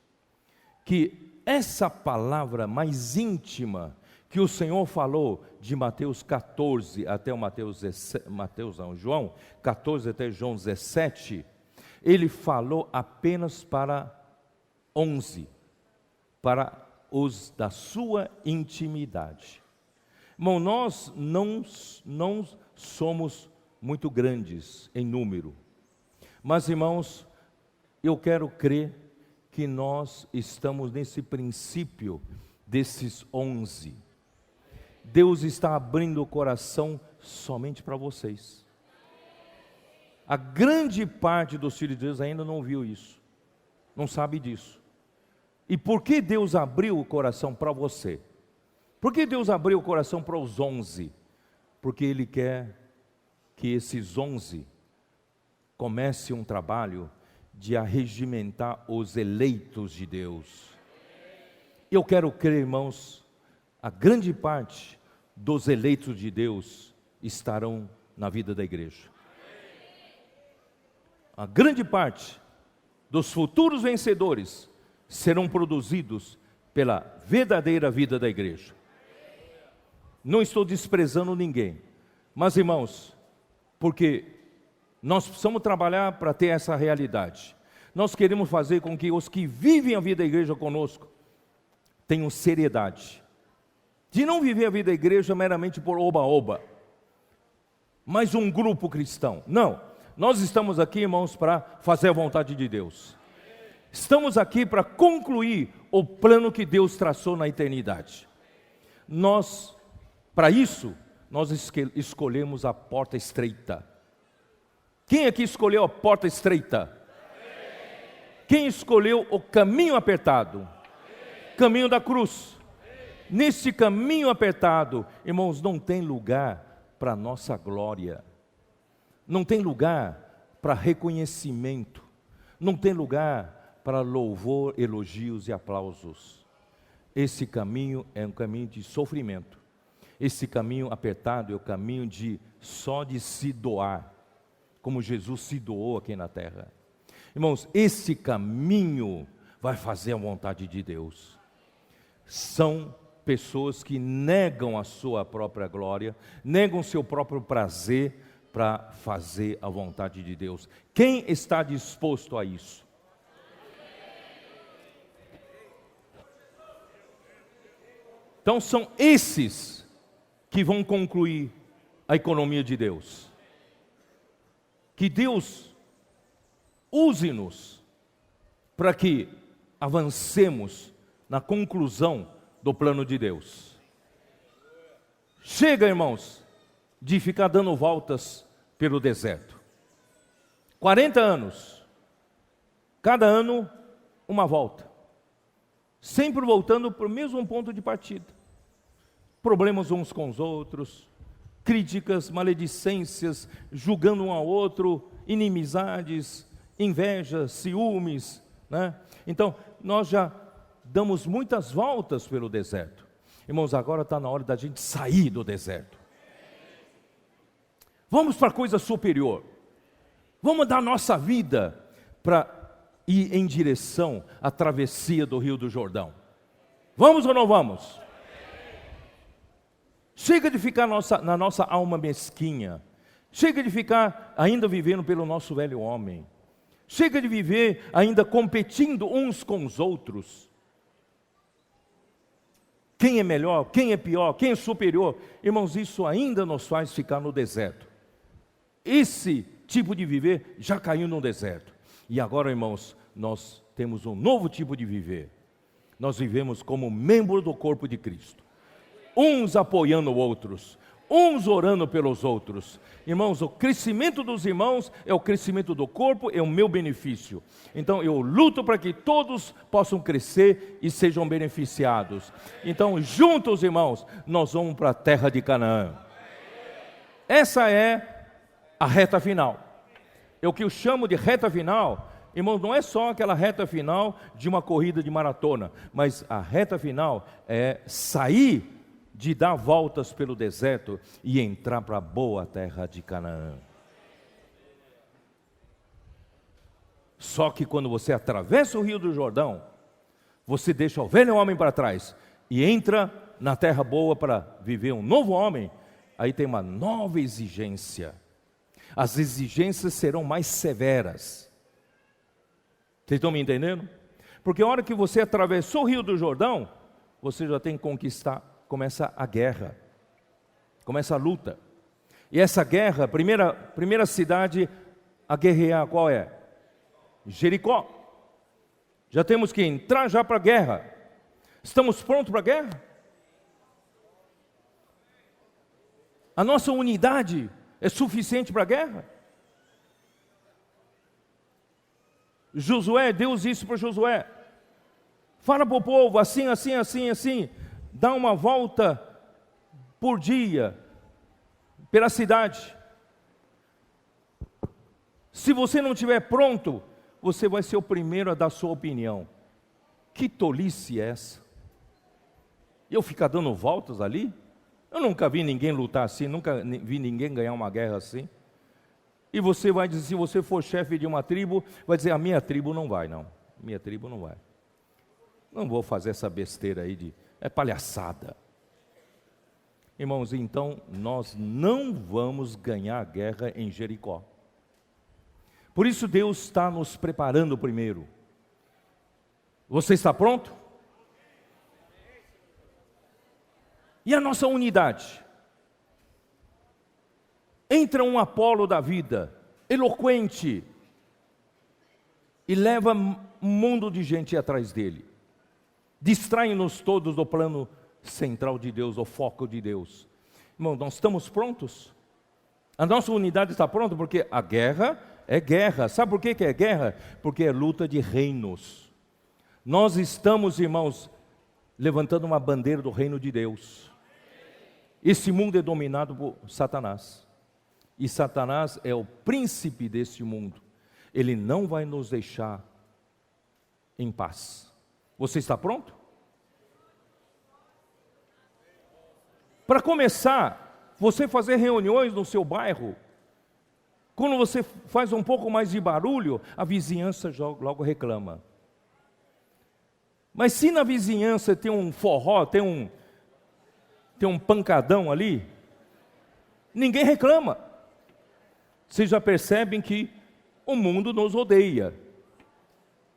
que essa palavra mais íntima que o Senhor falou de Mateus 14 até o João 14 até João 17, ele falou apenas para 11, para os da sua intimidade. Irmão, nós não somos muito grandes em número, mas irmãos, eu quero crer que nós estamos nesse princípio desses 11. Deus está abrindo o coração somente para vocês. A grande parte dos filhos de Deus ainda não viu isso, não sabe disso. E por que Deus abriu o coração para você? Por que Deus abriu o coração para os 11? Porque Ele quer que esses 11 comecem um trabalho de arregimentar os eleitos de Deus. Eu quero crer, irmãos, a grande parte dos eleitos de Deus estarão na vida da igreja. A grande parte dos futuros vencedores serão produzidos pela verdadeira vida da igreja. Não estou desprezando ninguém, mas irmãos, porque nós precisamos trabalhar para ter essa realidade. Nós queremos fazer com que os que vivem a vida da igreja conosco tenham seriedade, de não viver a vida da igreja meramente por oba-oba, mas um grupo cristão. Não, nós estamos aqui, irmãos, para fazer a vontade de Deus. Estamos aqui para concluir o plano que Deus traçou na eternidade. Para isso, nós escolhemos a porta estreita. Quem aqui escolheu a porta estreita? Quem escolheu o caminho apertado? Caminho da cruz. Nesse caminho apertado, irmãos, não tem lugar para nossa glória, não tem lugar para reconhecimento, não tem lugar para louvor, elogios e aplausos. Esse caminho é um caminho de sofrimento. Esse caminho apertado é o caminho de se doar, como Jesus se doou aqui na terra. Irmãos, esse caminho vai fazer a vontade de Deus. São pessoas que negam a sua própria glória, negam seu próprio prazer para fazer a vontade de Deus. Quem está disposto a isso? Então são esses que vão concluir a economia de Deus. Que Deus use-nos para que avancemos na conclusão do plano de Deus. Chega, irmãos, de ficar dando voltas pelo deserto. 40 anos, cada ano uma volta, sempre voltando para o mesmo ponto de partida. Problemas uns com os outros, críticas, maledicências, julgando um ao outro, inimizades, invejas, ciúmes, né? Então, nós já damos muitas voltas pelo deserto. Irmãos, agora está na hora da gente sair do deserto. Vamos para a coisa superior. Vamos dar nossa vida para ir em direção à travessia do Rio do Jordão. Vamos ou não vamos? Chega de ficar na nossa alma mesquinha. Chega de ficar ainda vivendo pelo nosso velho homem. Chega de viver ainda competindo uns com os outros. Quem é melhor, quem é pior, quem é superior. Irmãos, isso ainda nos faz ficar no deserto. Esse tipo de viver já caiu no deserto. E agora, irmãos, nós temos um novo tipo de viver. Nós vivemos como membro do corpo de Cristo. Uns apoiando outros, uns orando pelos outros. Irmãos, o crescimento dos irmãos é o crescimento do corpo, é o meu benefício. Então eu luto para que todos possam crescer e sejam beneficiados. Então juntos, irmãos, nós vamos para a terra de Canaã. Essa é a reta final. É o que eu chamo de reta final. Irmãos, não é só aquela reta final de uma corrida de maratona, mas a reta final é sair de dar voltas pelo deserto e entrar para a boa terra de Canaã. Só que quando você atravessa o rio do Jordão, você deixa o velho homem para trás e entra na terra boa para viver um novo homem. Aí tem uma nova exigência. As exigências serão mais severas. Vocês estão me entendendo? Porque a hora que você atravessou o rio do Jordão, você já tem que conquistar, começa a guerra, começa a luta. E essa guerra, primeira cidade a guerrear, qual é? Jericó. Já temos que entrar já para a guerra. Estamos prontos para a guerra? A nossa unidade é suficiente para a guerra? Josué, Deus disse para Josué: fala para o povo assim, assim, assim, assim, dá uma volta por dia pela cidade. Se você não estiver pronto, você vai ser o primeiro a dar sua opinião. Que tolice é essa? Eu ficar dando voltas ali? Eu nunca vi ninguém lutar assim, nunca vi ninguém ganhar uma guerra assim. E você vai dizer, se você for chefe de uma tribo, vai dizer, a minha tribo não vai, não. Minha tribo não vai. Não vou fazer essa besteira aí é palhaçada. Irmãos, então nós não vamos ganhar a guerra em Jericó. Por isso Deus está nos preparando primeiro. Você está pronto? E a nossa unidade? Entra um Apolo da vida, eloquente, e leva um mundo de gente atrás dele. Distrai-nos todos do plano central de Deus, o foco de Deus. Irmão, nós estamos prontos? A nossa unidade está pronta, porque a guerra é guerra. Sabe por que é guerra? Porque é luta de reinos. Nós estamos, irmãos, levantando uma bandeira do reino de Deus. Esse mundo é dominado por Satanás. E Satanás é o príncipe deste mundo. Ele não vai nos deixar em paz. Você está pronto? Para começar, você fazer reuniões no seu bairro. Quando você faz um pouco mais de barulho, a vizinhança logo reclama. Mas se na vizinhança tem um forró, tem um pancadão ali, ninguém reclama. Vocês já percebem que o mundo nos odeia,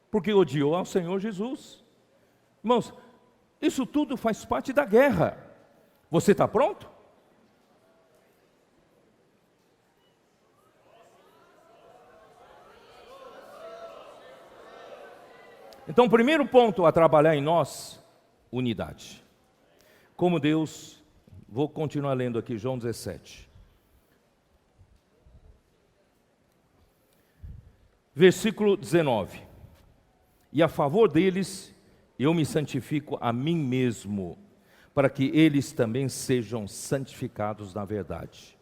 porque odiou ao Senhor Jesus. Irmãos, isso tudo faz parte da guerra. Você está pronto? Então, o primeiro ponto a trabalhar em nós, unidade. Como Deus, vou continuar lendo aqui, João 17. Versículo 19. E a favor deles, eu me santifico a mim mesmo, para que eles também sejam santificados na verdade.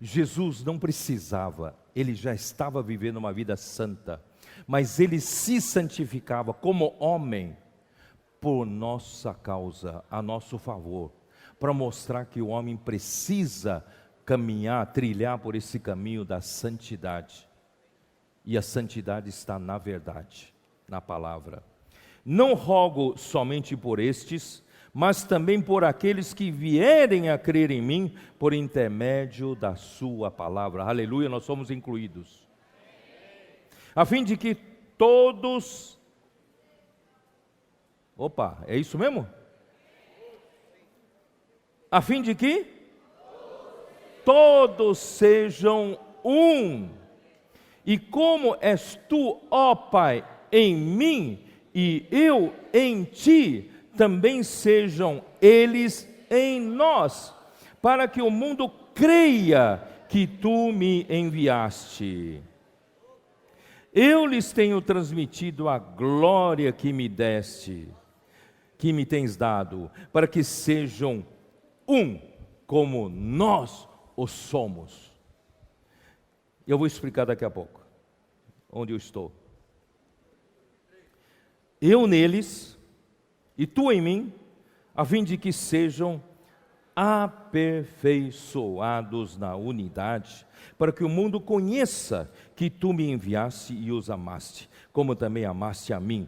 Jesus não precisava, ele já estava vivendo uma vida santa, mas ele se santificava como homem, por nossa causa, a nosso favor, para mostrar que o homem precisa caminhar, trilhar por esse caminho da santidade. E a santidade está na verdade, na palavra. Não rogo somente por estes, mas também por aqueles que vierem a crer em mim, por intermédio da sua palavra. Aleluia, nós somos incluídos. A fim de que todos... Opa, é isso mesmo? A fim de que todos sejam um. E como és tu, ó Pai, em mim e eu em ti, também sejam eles em nós, para que o mundo creia que tu me enviaste. Eu lhes tenho transmitido a glória que me deste, que me tens dado, para que sejam um, como nós o somos. Eu vou explicar daqui a pouco, onde eu estou. Eu neles, e tu em mim, a fim de que sejam aperfeiçoados na unidade, para que o mundo conheça que tu me enviaste e os amaste, como também amaste a mim.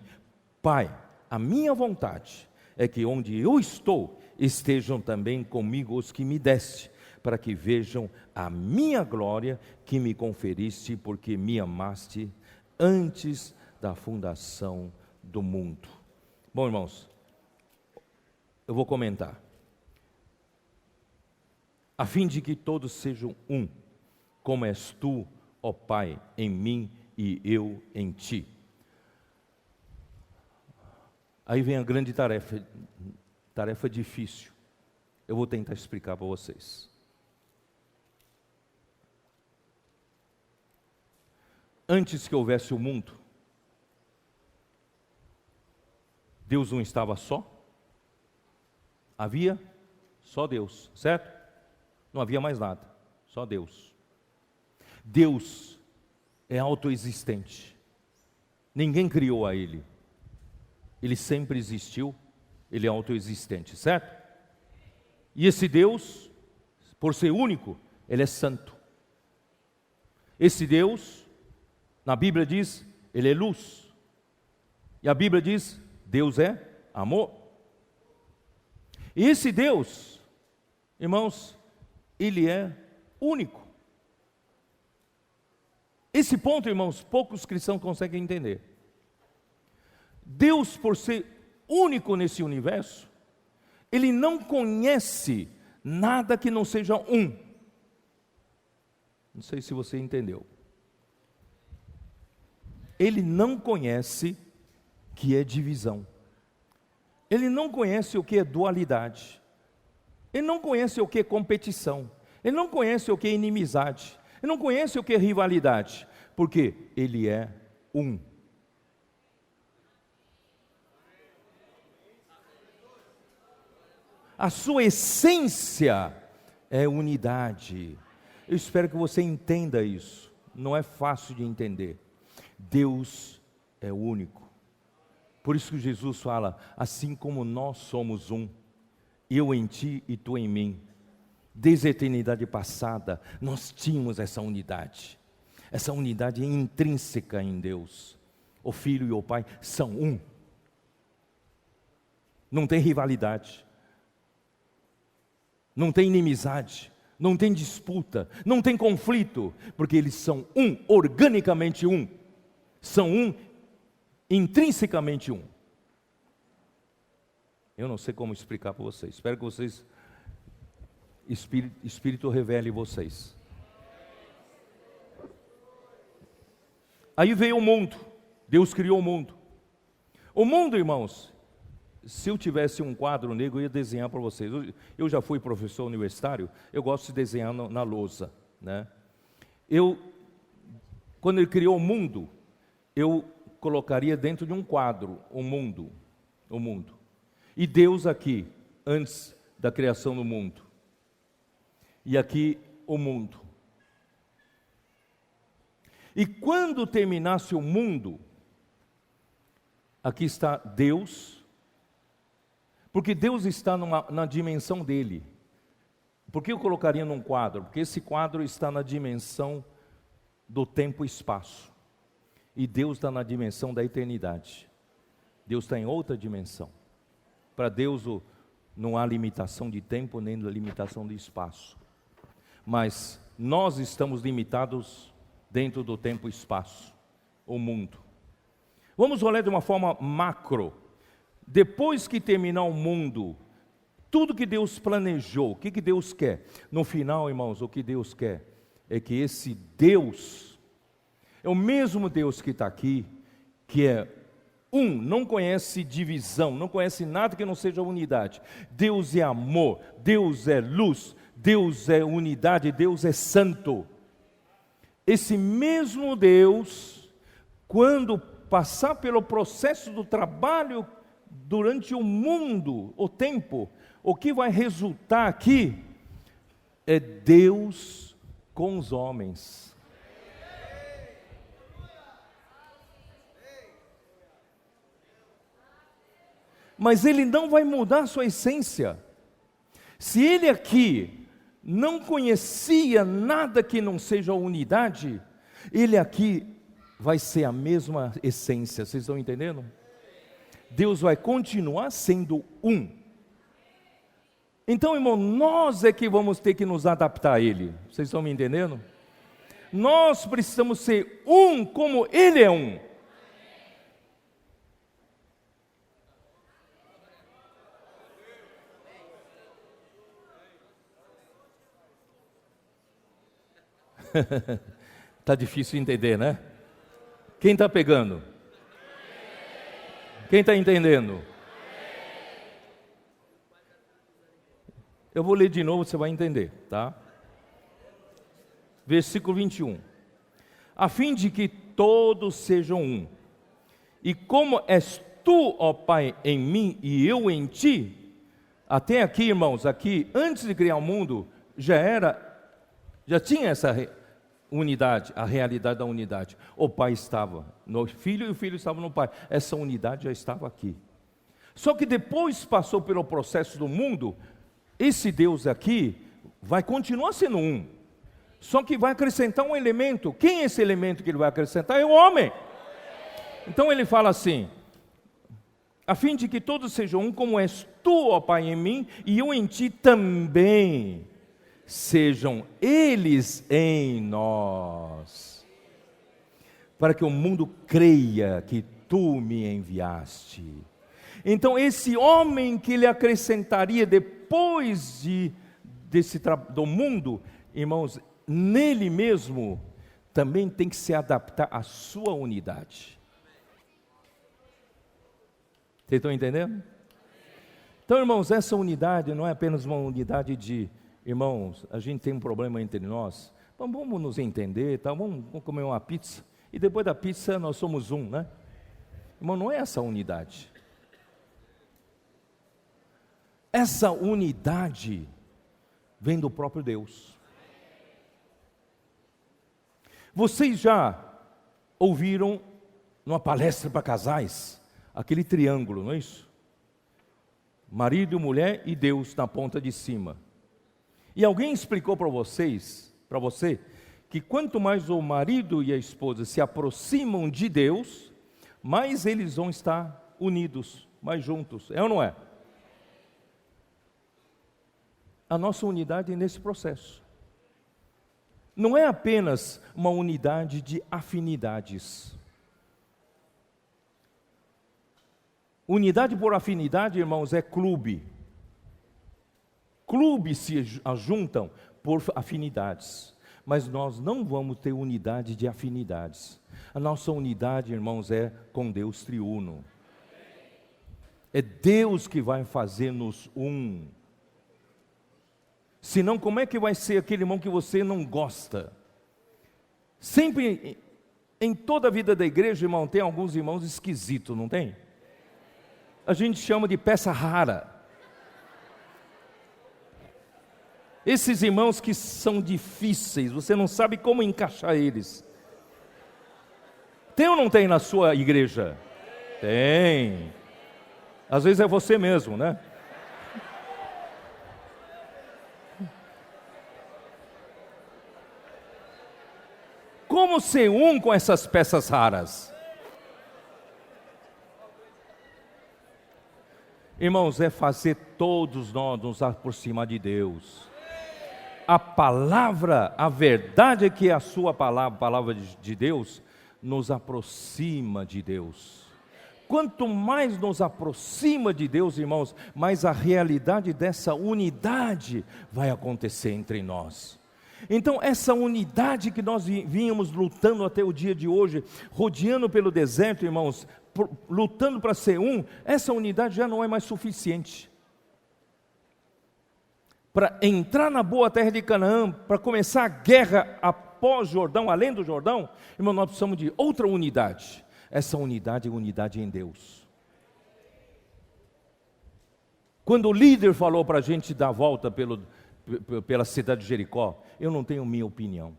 Pai, a minha vontade é que onde eu estou, estejam também comigo os que me deste, para que vejam a minha glória que me conferiste, porque me amaste antes da fundação do mundo. Bom, irmãos, eu vou comentar. A fim de que todos sejam um, como és tu, ó Pai, em mim e eu em ti. Aí vem a grande tarefa difícil. Eu vou tentar explicar para vocês. Antes que houvesse o mundo, Deus não estava só? Havia só Deus, certo? Não havia mais nada, só Deus. Deus é autoexistente. Ninguém criou a Ele. Ele sempre existiu, Ele é autoexistente, certo? E esse Deus, por ser único, Ele é santo. Esse Deus, na Bíblia diz, Ele é luz. E a Bíblia diz, Deus é amor. E esse Deus, irmãos, Ele é único. Esse ponto, irmãos, poucos cristãos conseguem entender. Deus, por ser único nesse universo, Ele não conhece nada que não seja um. Não sei se você entendeu. Ele não conhece que é divisão. Ele não conhece o que é dualidade. Ele não conhece o que é competição. Ele não conhece o que é inimizade. Ele não conhece o que é rivalidade. Porque Ele é um. A sua essência é unidade. Eu espero que você entenda isso. Não é fácil de entender. Deus é único. Por isso que Jesus fala, assim como nós somos um, eu em ti e tu em mim. Desde a eternidade passada, nós tínhamos essa unidade. Essa unidade é intrínseca em Deus. O Filho e o Pai são um. Não tem rivalidade. Não tem inimizade, não tem disputa, não tem conflito, porque eles são um, organicamente um, são um, intrinsecamente um. Eu não sei como explicar para vocês, espero que vocês, Espírito revele vocês. Aí veio o mundo, Deus criou o mundo. O mundo, irmãos, se eu tivesse um quadro negro, eu ia desenhar para vocês. Eu já fui professor universitário, eu gosto de desenhar na lousa, né? Quando Ele criou o mundo, eu colocaria dentro de um quadro o mundo. E Deus aqui, antes da criação do mundo. E aqui o mundo. E quando terminasse o mundo, aqui está Deus. Porque Deus está na dimensão dele. Por que eu colocaria num quadro? Porque esse quadro está na dimensão do tempo e espaço. E Deus está na dimensão da eternidade. Deus está em outra dimensão. Para Deus não há limitação de tempo nem limitação de espaço. Mas nós estamos limitados dentro do tempo e espaço, o mundo. Vamos olhar de uma forma macro. Depois que terminar o mundo, tudo que Deus planejou, o que Deus quer? No final, irmãos, o que Deus quer é que esse Deus, é o mesmo Deus que está aqui, que é um, não conhece divisão, não conhece nada que não seja unidade. Deus é amor, Deus é luz, Deus é unidade, Deus é santo. Esse mesmo Deus, quando passar pelo processo do trabalho durante o mundo, o tempo, o que vai resultar aqui é Deus com os homens. Mas Ele não vai mudar a sua essência. Se ele aqui não conhecia nada que não seja a unidade, ele aqui vai ser a mesma essência. Vocês estão entendendo? Deus vai continuar sendo um. Então, irmão, nós é que vamos ter que nos adaptar a Ele. Vocês estão me entendendo? Nós precisamos ser um como Ele é um. Está difícil entender, né? Quem está pegando? Quem está entendendo? Eu vou ler de novo, você vai entender, tá? Versículo 21. A fim de que todos sejam um. E como és tu, ó Pai, em mim e eu em ti. Até aqui, irmãos, aqui, antes de criar o mundo, já tinha essa unidade, a realidade da unidade. O Pai estava no Filho e o Filho estava no Pai. Essa unidade já estava aqui. Só que depois passou pelo processo do mundo, esse Deus aqui vai continuar sendo um. Só que vai acrescentar um elemento. Quem é esse elemento que ele vai acrescentar? É o homem. Então ele fala assim: a fim de que todos sejam um, como és tu, ó Pai, em mim, e eu em ti também, sejam eles em nós, para que o mundo creia que tu me enviaste. Então esse homem que ele acrescentaria depois do mundo, irmãos, nele mesmo também tem que se adaptar à sua unidade. Vocês estão entendendo? Então, irmãos, essa unidade não é apenas uma unidade de, irmãos, a gente tem um problema entre nós, vamos nos entender, tá? Vamos comer uma pizza, e depois da pizza nós somos um, né? Irmão, não é essa unidade. Essa unidade vem do próprio Deus. Vocês já ouviram numa palestra para casais, aquele triângulo, não é isso? Marido, mulher e Deus na ponta de cima. E alguém explicou para você, que quanto mais o marido e a esposa se aproximam de Deus, mais eles vão estar unidos, mais juntos. É ou não é? A nossa unidade é nesse processo. Não é apenas uma unidade de afinidades. Unidade por afinidade, irmãos, é clube. Clubes se juntam por afinidades. Mas nós não vamos ter unidade de afinidades. A nossa unidade, irmãos, é com Deus triuno. É Deus que vai fazer-nos um. Senão, como é que vai ser aquele irmão que você não gosta? Sempre, em toda a vida da igreja, irmão, tem alguns irmãos esquisitos, não tem? A gente chama de peça rara. Esses irmãos que são difíceis, você não sabe como encaixar eles. Tem ou não tem na sua igreja? Tem. Às vezes é você mesmo, né? Como ser um com essas peças raras? Irmãos, é fazer todos nós nos aproximar de Deus. A palavra, a verdade é que a sua palavra, a palavra de Deus, nos aproxima de Deus. Quanto mais nos aproxima de Deus, irmãos, mais a realidade dessa unidade vai acontecer entre nós. Então, essa unidade que nós vínhamos lutando até o dia de hoje, rodeando pelo deserto, irmãos, lutando para ser um, essa unidade já não é mais suficiente. Para entrar na boa terra de Canaã, para começar a guerra após Jordão, além do Jordão, irmão, nós precisamos de outra unidade. Essa unidade é unidade em Deus. Quando o líder falou para a gente dar a volta pela cidade de Jericó, eu não tenho minha opinião.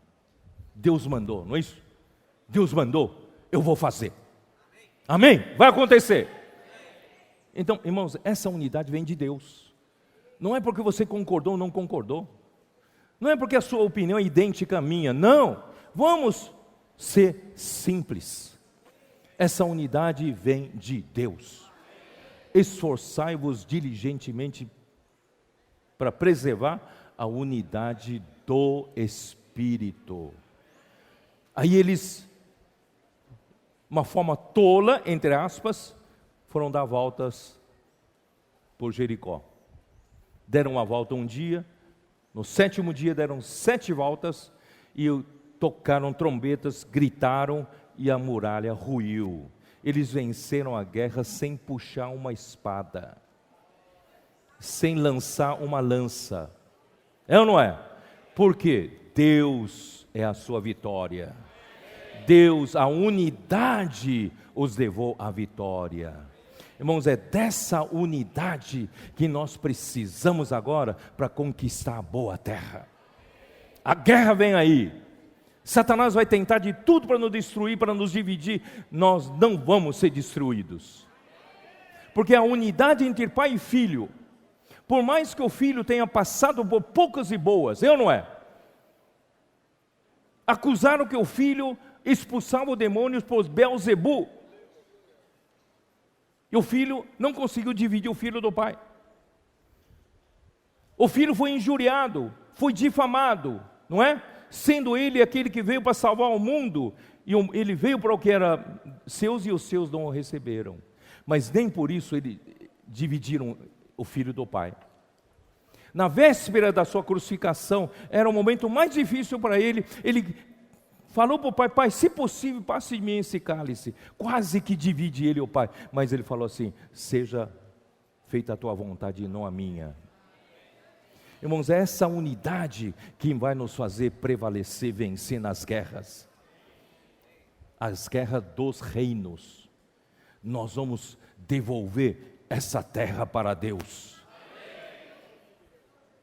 Deus mandou, não é isso? Deus mandou, eu vou fazer. Amém? Vai acontecer. Então, irmãos, essa unidade vem de Deus. Não é porque você concordou ou não concordou. Não é porque a sua opinião é idêntica à minha. Não. Vamos ser simples. Essa unidade vem de Deus. Esforçai-vos diligentemente para preservar a unidade do Espírito. Aí eles, uma forma tola, entre aspas, foram dar voltas por Jericó. Deram uma volta um dia, no 7º dia deram 7 voltas, e tocaram trombetas, gritaram, e a muralha ruiu. Eles venceram a guerra sem puxar uma espada, sem lançar uma lança. É ou não é? Porque Deus é a sua vitória. Deus, a unidade os levou à vitória. Irmãos, é dessa unidade que nós precisamos agora para conquistar a boa terra. A guerra vem aí. Satanás vai tentar de tudo para nos destruir, para nos dividir. Nós não vamos ser destruídos. Porque a unidade entre pai e filho, por mais que o filho tenha passado por poucas e boas, é ou não é? Acusaram que o filho expulsava o demônio por Belzebu. E o filho não conseguiu dividir o filho do pai. O filho foi injuriado, foi difamado, não é? Sendo ele aquele que veio para salvar o mundo, e ele veio para o que era seus e os seus não o receberam. Mas nem por isso eles dividiram o filho do pai. Na véspera da sua crucificação, era o momento mais difícil para ele. Ele falou para o pai: pai, se possível, passe de mim esse cálice. Quase que divide ele e o pai. Mas ele falou assim: seja feita a tua vontade e não a minha. Irmãos, é essa unidade que vai nos fazer prevalecer, vencer nas guerras. As guerras dos reinos. Nós vamos devolver essa terra para Deus.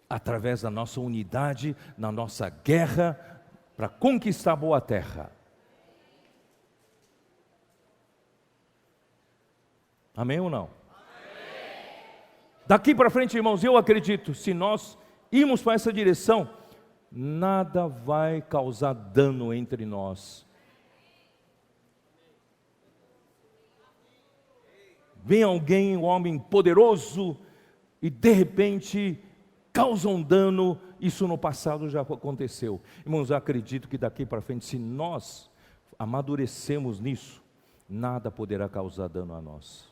Através da nossa unidade, na nossa guerra, para conquistar a boa terra. Amém ou não? Amém. Daqui para frente, irmãos, eu acredito, se nós irmos para essa direção, nada vai causar dano entre nós. Vem alguém, um homem poderoso, e de repente causa um dano. Isso no passado já aconteceu. Irmãos, eu acredito que daqui para frente, se nós amadurecemos nisso, nada poderá causar dano a nós.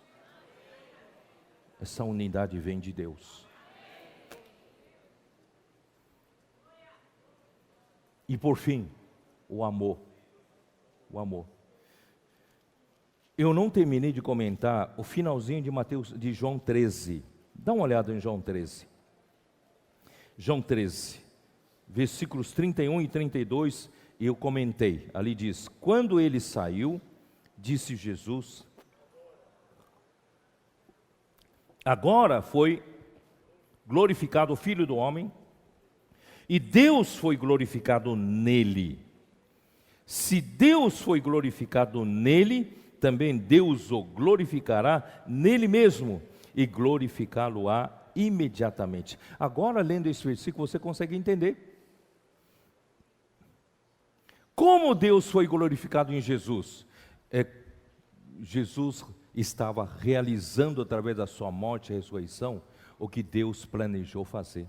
Essa unidade vem de Deus. E por fim, o amor. O amor. Eu não terminei de comentar o finalzinho de João 13. Dá uma olhada em João 13. João 13, versículos 31 e 32, eu comentei. Ali diz: quando ele saiu, disse Jesus: agora foi glorificado o Filho do Homem, e Deus foi glorificado nele. Se Deus foi glorificado nele, também Deus o glorificará nele mesmo, e glorificá-lo-á imediatamente. Agora, lendo esse versículo, você consegue entender como Deus foi glorificado em Jesus. Jesus estava realizando através da sua morte e ressurreição o que Deus planejou fazer.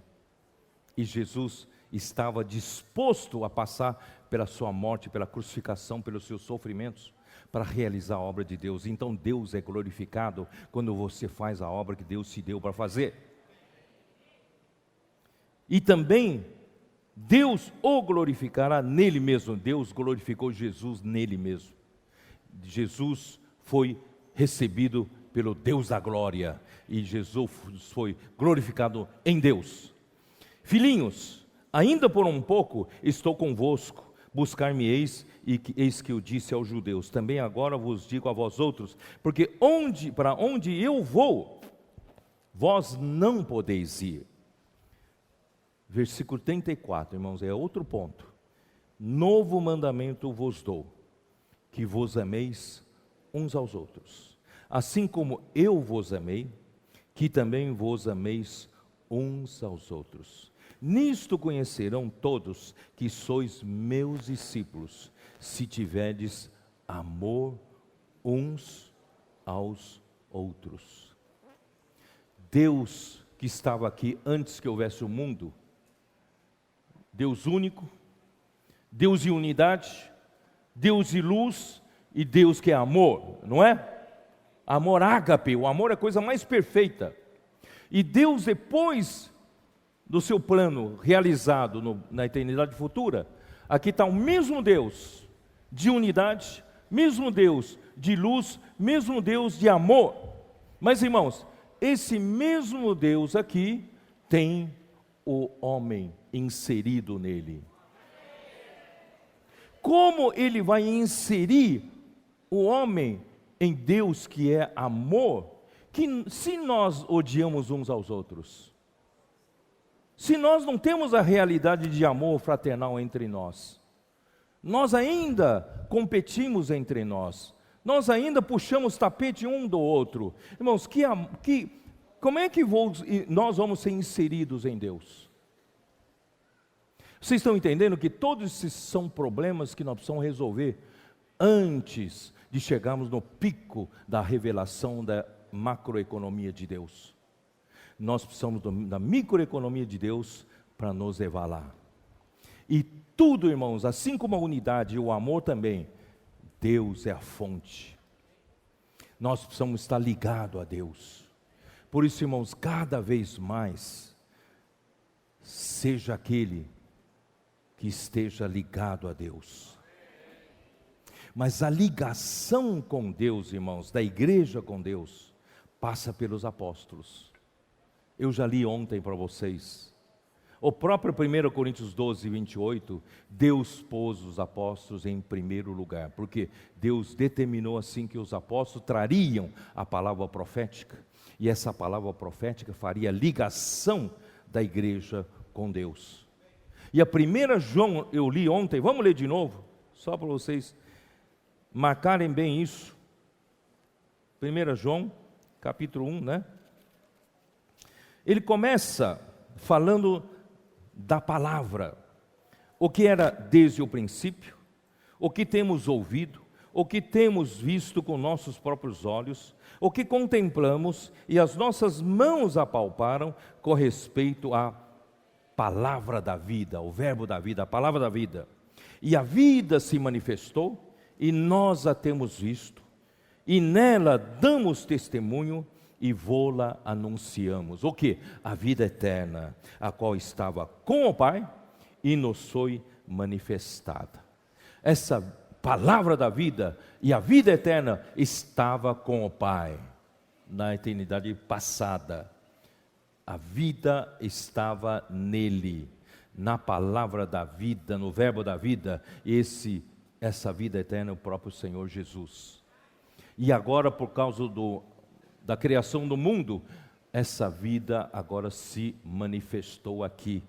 E Jesus estava disposto a passar pela sua morte, pela crucificação, pelos seus sofrimentos, para realizar a obra de Deus. Então Deus é glorificado quando você faz a obra que Deus te deu para fazer. E também Deus o glorificará nele mesmo. Deus glorificou Jesus nele mesmo. Jesus foi recebido pelo Deus da glória, e Jesus foi glorificado em Deus. Filhinhos, ainda por um pouco estou convosco, buscar-me-eis, e eis que eu disse aos judeus, também agora vos digo a vós outros, porque para onde eu vou, vós não podeis ir. Versículo 34, irmãos, é outro ponto. Novo mandamento vos dou, que vos ameis uns aos outros, assim como eu vos amei, que também vos ameis uns aos outros. Nisto conhecerão todos que sois meus discípulos, se tiverdes amor uns aos outros. Deus que estava aqui antes que houvesse o mundo, Deus único, Deus de unidade, Deus de luz e Deus que é amor, não é? Amor ágape, o amor é a coisa mais perfeita. E Deus, depois do seu plano realizado na eternidade futura, aqui está o mesmo Deus de unidade, mesmo Deus de luz, mesmo Deus de amor. Mas, irmãos, esse mesmo Deus aqui tem o homem inserido nele. Como ele vai inserir o homem em Deus que é amor, que se nós odiamos uns aos outros, se nós não temos a realidade de amor fraternal entre nós, nós ainda competimos entre nós, nós ainda puxamos tapete um do outro, irmãos, como é que nós vamos ser inseridos em Deus? Vocês estão entendendo que todos esses são problemas que nós precisamos resolver antes de chegarmos no pico da revelação da macroeconomia de Deus. Nós precisamos da microeconomia de Deus para nos levar lá. E tudo, irmãos, assim como a unidade e o amor também, Deus é a fonte. Nós precisamos estar ligados a Deus. Por isso, irmãos, cada vez mais, seja aquele que esteja ligado a Deus. Mas a ligação com Deus, irmãos, da igreja com Deus, passa pelos apóstolos. Eu já li ontem para vocês. O próprio 1 Coríntios 12, 28, Deus pôs os apóstolos em primeiro lugar, porque Deus determinou assim que os apóstolos trariam a palavra profética, e essa palavra profética faria ligação da igreja com Deus. E a 1 João, eu li ontem, vamos ler de novo, só para vocês marcarem bem isso. 1 João, capítulo 1, né? Ele começa falando da palavra, o que era desde o princípio, o que temos ouvido, o que temos visto com nossos próprios olhos, o que contemplamos e as nossas mãos apalparam com respeito à palavra da vida, o verbo da vida, a palavra da vida. E a vida se manifestou, e nós a temos visto, e nela damos testemunho, e vô-la anunciamos. O que? A vida eterna, a qual estava com o Pai, e nos foi manifestada. Essa palavra da vida, e a vida eterna, estava com o Pai, na eternidade passada. A vida estava nele, na palavra da vida, no verbo da vida, essa vida eterna é o próprio Senhor Jesus. E agora, por causa da criação do mundo, essa vida agora se manifestou aqui.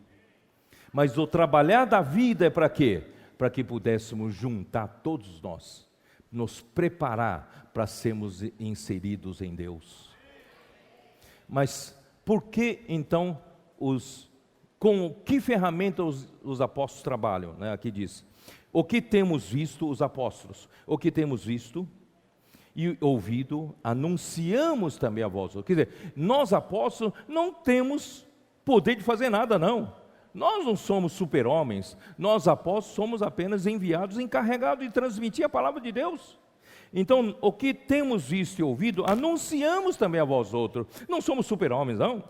Mas o trabalhar da vida é para quê? Para que pudéssemos juntar todos nós, nos preparar para sermos inseridos em Deus. Mas por que então, com que ferramenta os apóstolos trabalham? Né? Aqui diz, o que temos visto, os apóstolos, o que temos visto e ouvido, anunciamos também a vós. Quer dizer, nós apóstolos não temos poder de fazer nada, não. Nós não somos super-homens, nós apóstolos somos apenas enviados, encarregados de transmitir a palavra de Deus. Então, o que temos visto e ouvido, anunciamos também a vós outros. Não somos super-homens, não.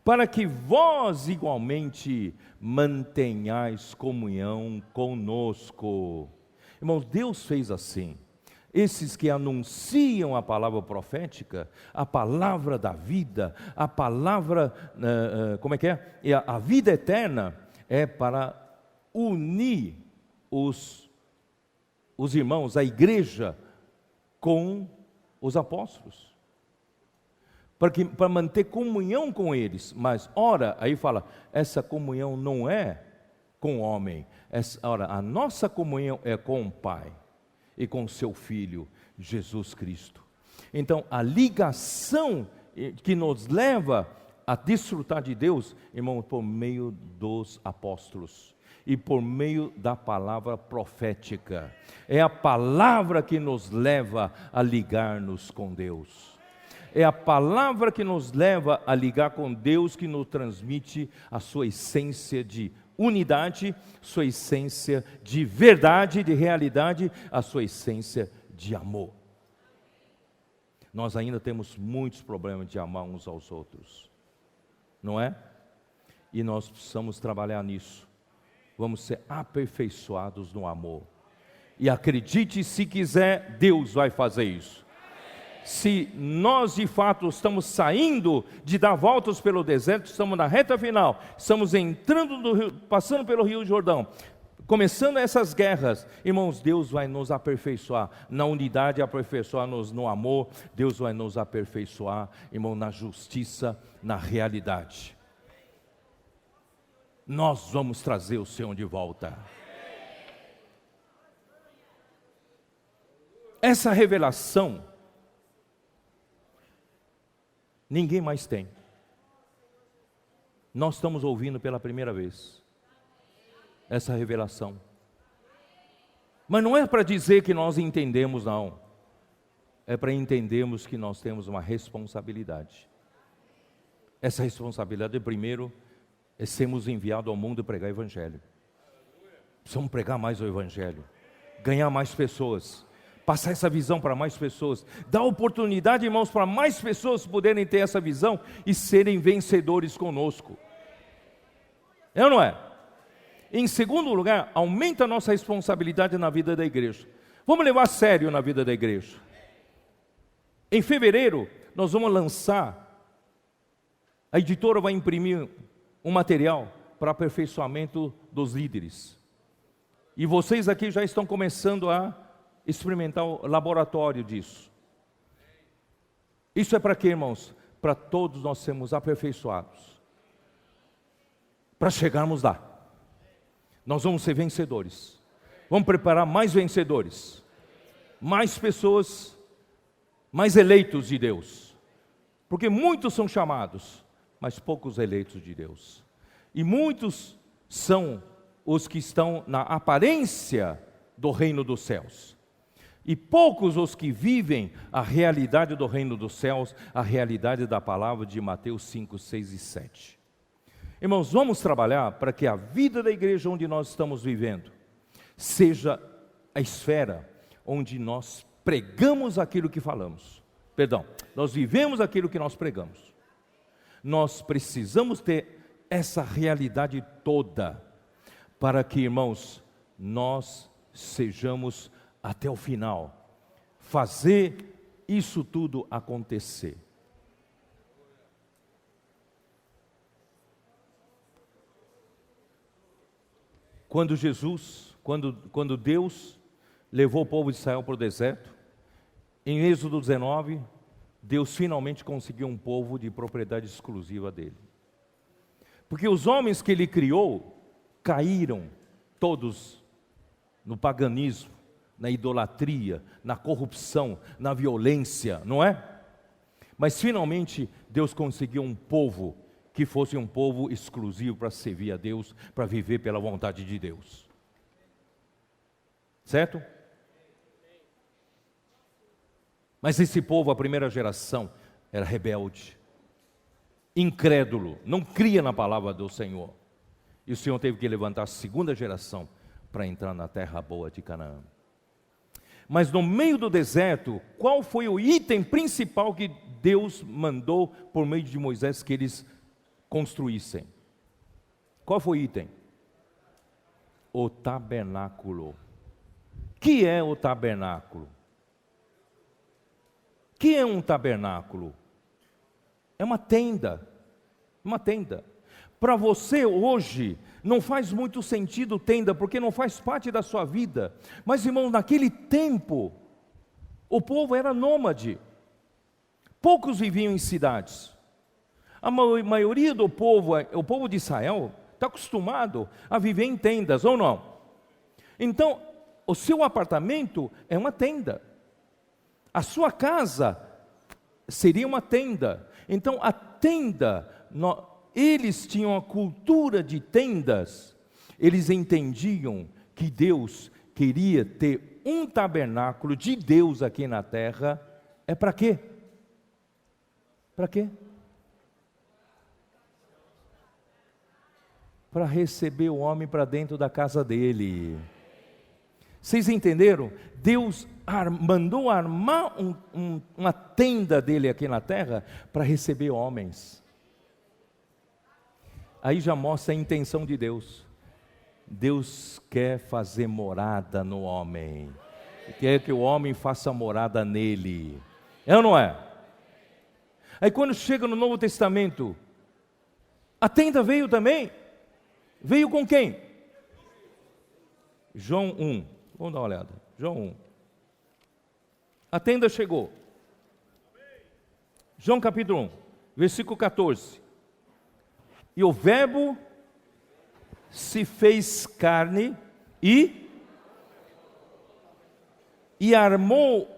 Para que vós igualmente mantenhais comunhão conosco. Irmãos, Deus fez assim. Esses que anunciam a palavra profética, a palavra da vida, a palavra, a vida eterna, é para unir os irmãos, a igreja, com os apóstolos, para manter comunhão com eles. Mas ora, aí fala, essa comunhão não é com o homem, ora, a nossa comunhão é com o Pai e com seu Filho, Jesus Cristo. Então, a ligação que nos leva a desfrutar de Deus, irmão, por meio dos apóstolos e por meio da palavra profética. É a palavra que nos leva a ligar-nos com Deus. É a palavra que nos leva a ligar com Deus, que nos transmite a sua essência de unidade, sua essência de verdade, de realidade, a sua essência de amor. Nós ainda temos muitos problemas de amar uns aos outros, não é? E nós precisamos trabalhar nisso. Vamos ser aperfeiçoados no amor. E acredite, se quiser, Deus vai fazer isso. Se nós de fato estamos saindo de dar voltas pelo deserto, estamos na reta final, estamos entrando no rio, passando pelo Rio Jordão, começando essas guerras, irmãos, Deus vai nos aperfeiçoar na unidade, aperfeiçoar-nos no amor, Deus vai nos aperfeiçoar, irmão, na justiça, na realidade. Nós vamos trazer o Senhor de volta. Essa revelação ninguém mais tem. Nós estamos ouvindo pela primeira vez essa revelação. Mas não é para dizer que nós entendemos, não. É para entendermos que nós temos uma responsabilidade. Essa responsabilidade, primeiro, é sermos enviados ao mundo pregar o Evangelho. Precisamos pregar mais o Evangelho, ganhar mais pessoas, passar essa visão para mais pessoas, dar oportunidade, irmãos, para mais pessoas poderem ter essa visão e serem vencedores conosco. É ou não é? Em segundo lugar, aumenta a nossa responsabilidade na vida da igreja. Vamos levar a sério na vida da igreja. Em fevereiro, nós vamos lançar, a editora vai imprimir um material para aperfeiçoamento dos líderes. E vocês aqui já estão começando a experimentar o laboratório disso. Isso é para quê, irmãos? Para todos nós sermos aperfeiçoados. Para chegarmos lá. Nós vamos ser vencedores. Vamos preparar mais vencedores. Mais pessoas, mais eleitos de Deus. Porque muitos são chamados, mas poucos eleitos de Deus. E muitos são os que estão na aparência do reino dos céus. E poucos os que vivem a realidade do reino dos céus, a realidade da palavra de Mateus 5, 6 e 7. Irmãos, vamos trabalhar para que a vida da igreja onde nós estamos vivendo seja a esfera onde nós pregamos aquilo que falamos. Perdão, nós vivemos aquilo que nós pregamos. Nós precisamos ter essa realidade toda para que, irmãos, nós sejamos até o final, fazer isso tudo acontecer. Quando Deus levou o povo de Israel para o deserto, em Êxodo 19, Deus finalmente conseguiu um povo de propriedade exclusiva dele. Porque os homens que ele criou caíram todos no paganismo, na idolatria, na corrupção, na violência, não é? Mas finalmente Deus conseguiu um povo que fosse um povo exclusivo para servir a Deus, para viver pela vontade de Deus. Certo? Mas esse povo, a primeira geração, era rebelde, incrédulo, não cria na palavra do Senhor. E o Senhor teve que levantar a segunda geração para entrar na terra boa de Canaã. Mas no meio do deserto, qual foi o item principal que Deus mandou por meio de Moisés que eles construíssem? Qual foi o item? O tabernáculo. Que é o tabernáculo? Que é um tabernáculo? É uma tenda. Uma tenda. Para você hoje, não faz muito sentido tenda, porque não faz parte da sua vida. Mas, irmão, naquele tempo, o povo era nômade. Poucos viviam em cidades. A maioria do povo, o povo de Israel, está acostumado a viver em tendas, ou não? Então, o seu apartamento é uma tenda. A sua casa seria uma tenda. Então, a tenda eles tinham a cultura de tendas, eles entendiam que Deus queria ter um tabernáculo de Deus aqui na terra. É para quê? Para quê? Para receber o homem para dentro da casa dele. Vocês entenderam? Deus mandou armar uma tenda dele aqui na terra para receber homens. Aí já mostra a intenção de Deus. Deus quer fazer morada no homem. Quer que o homem faça morada nele. É ou não é? Aí quando chega no Novo Testamento, a tenda veio também. Veio com quem? João 1. Vamos dar uma olhada. João 1. A tenda chegou. João capítulo 1, versículo 14. E o verbo se fez carne e armou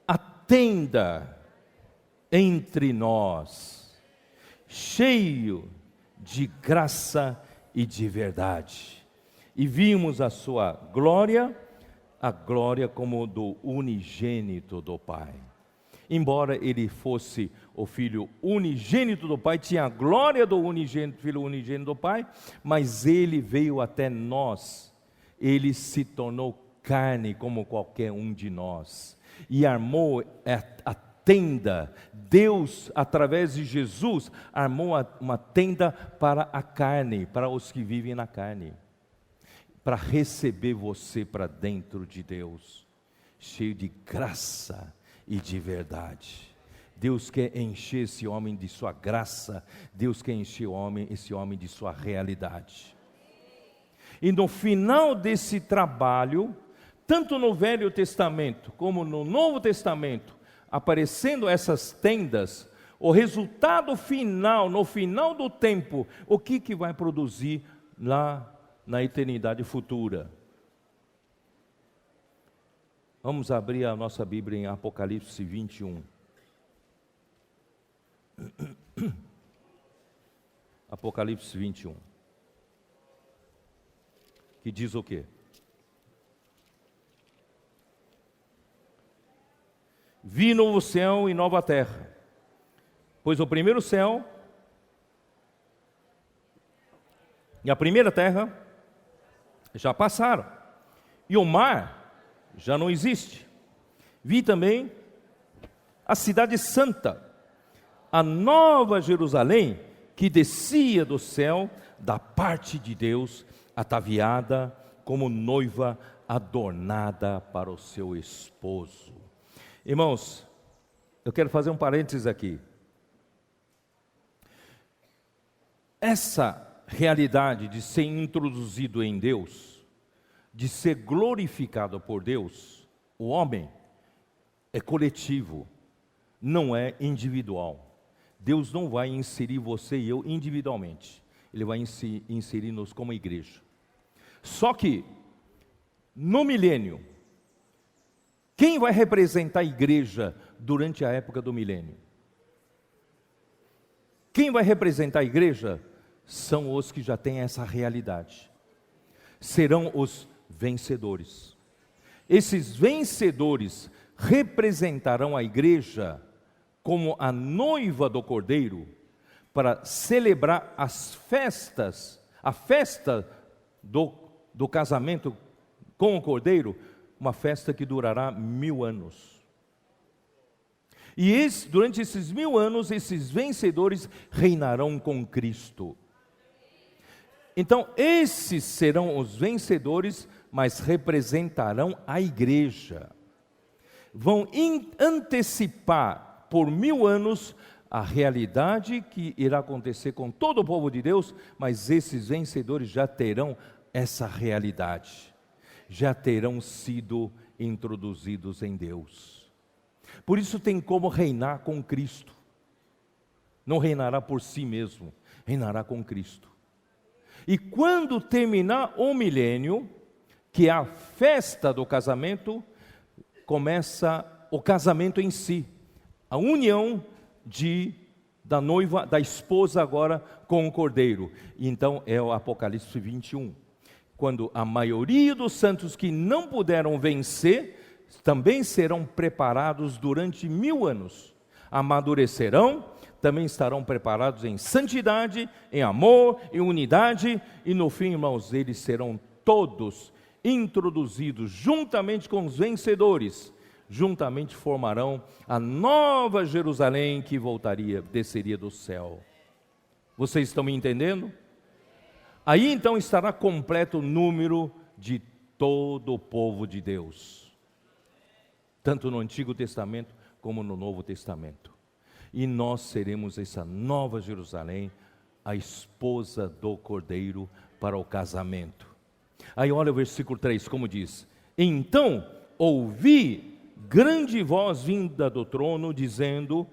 a tenda entre nós, cheio de graça e de verdade. E vimos a sua glória, a glória como do unigênito do Pai. Embora ele fosse o Filho unigênito do Pai, tinha a glória do Filho unigênito do Pai, mas ele veio até nós, ele se tornou carne como qualquer um de nós, e armou a tenda. Deus, através de Jesus, armou uma tenda para a carne, para os que vivem na carne, para receber você para dentro de Deus, cheio de graça e de verdade. Deus quer encher esse homem de sua graça, Deus quer encher esse homem de sua realidade. E no final desse trabalho, tanto no Velho Testamento como no Novo Testamento, aparecendo essas tendas, o resultado final, no final do tempo, o que vai produzir lá na eternidade futura? Vamos abrir a nossa Bíblia em Apocalipse 21. Apocalipse 21. Que diz o quê? Vi novo céu e nova terra, pois o primeiro céu e a primeira terra já passaram, e o mar já não existe. Vi também a cidade santa, a nova Jerusalém, que descia do céu da parte de Deus, ataviada como noiva adornada para o seu esposo. Irmãos, eu quero fazer um parênteses aqui. Essa realidade de ser introduzido em Deus, de ser glorificado por Deus, o homem é coletivo, não é individual. Deus não vai inserir você e eu individualmente, Ele vai inserir-nos como igreja. Só que, no milênio, quem vai representar a igreja durante a época do milênio? Quem vai representar a igreja são os que já têm essa realidade. Serão os vencedores. Esses vencedores representarão a igreja como a noiva do Cordeiro, para celebrar as festas, a festa do casamento com o Cordeiro, uma festa que durará 1000 anos. E durante esses 1000 anos, esses vencedores reinarão com Cristo. Então, esses serão os vencedores, mas representarão a igreja. Vão antecipar por 1000 anos a realidade que irá acontecer com todo o povo de Deus, mas esses vencedores já terão essa realidade, já terão sido introduzidos em Deus. Por isso tem como reinar com Cristo. Não reinará por si mesmo, reinará com Cristo. E quando terminar o milênio, que é a festa do casamento, começa o casamento em si, a união de da noiva, da esposa agora com o cordeiro. Então é o Apocalipse 21. Quando a maioria dos santos que não puderam vencer, também serão preparados durante 1000 anos. Amadurecerão, também estarão preparados em santidade, em amor, em unidade, e no fim, irmãos, eles serão todos introduzidos juntamente com os vencedores, juntamente formarão a nova Jerusalém que desceria do céu. Vocês estão me entendendo? Aí então estará completo o número de todo o povo de Deus, tanto no Antigo Testamento como no Novo Testamento. E nós seremos essa nova Jerusalém, a esposa do Cordeiro para o casamento. Aí olha o versículo 3, como diz: então ouvi grande voz vinda do trono, dizendo: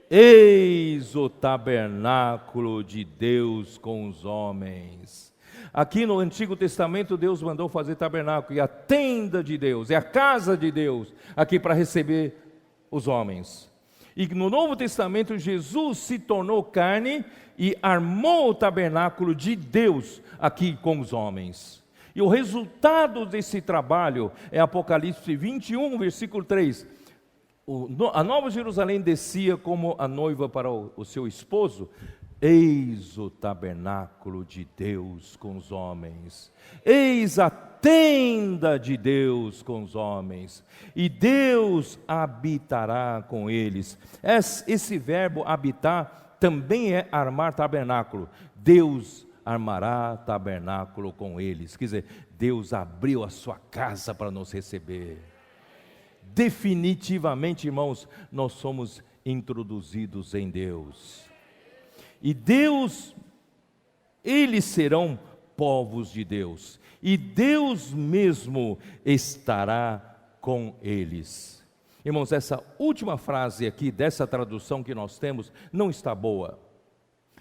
eis o tabernáculo de Deus com os homens. Aqui no Antigo Testamento Deus mandou fazer tabernáculo, e a tenda de Deus, é a casa de Deus, aqui para receber os homens. E no Novo Testamento Jesus se tornou carne e armou o tabernáculo de Deus aqui com os homens. E o resultado desse trabalho é Apocalipse 21, versículo 3. A Nova Jerusalém descia como a noiva para o seu esposo. Eis o tabernáculo de Deus com os homens. Eis a tenda de Deus com os homens. E Deus habitará com eles. Esse verbo habitar também é armar tabernáculo. Deus armará tabernáculo com eles. Quer dizer, Deus abriu a sua casa para nos receber. Definitivamente, irmãos, nós somos introduzidos em Deus. E Deus, eles serão povos de Deus. E Deus mesmo estará com eles. Irmãos, essa última frase aqui, dessa tradução que nós temos, não está boa.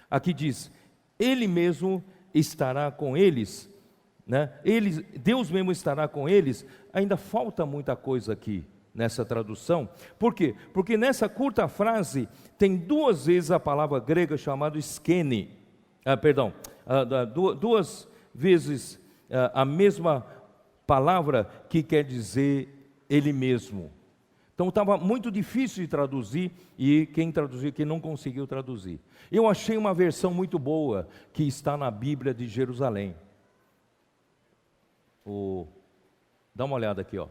Aqui diz: Ele mesmo estará com eles, né? Deus mesmo estará com eles. Ainda falta muita coisa aqui nessa tradução. Por quê? Porque nessa curta frase tem 2 vezes a palavra grega chamada skene. Duas vezes a mesma palavra que quer dizer Ele mesmo. Então estava muito difícil de traduzir, e quem traduziu aqui não conseguiu traduzir. Eu achei uma versão muito boa que está na Bíblia de Jerusalém. Dá uma olhada aqui, ó.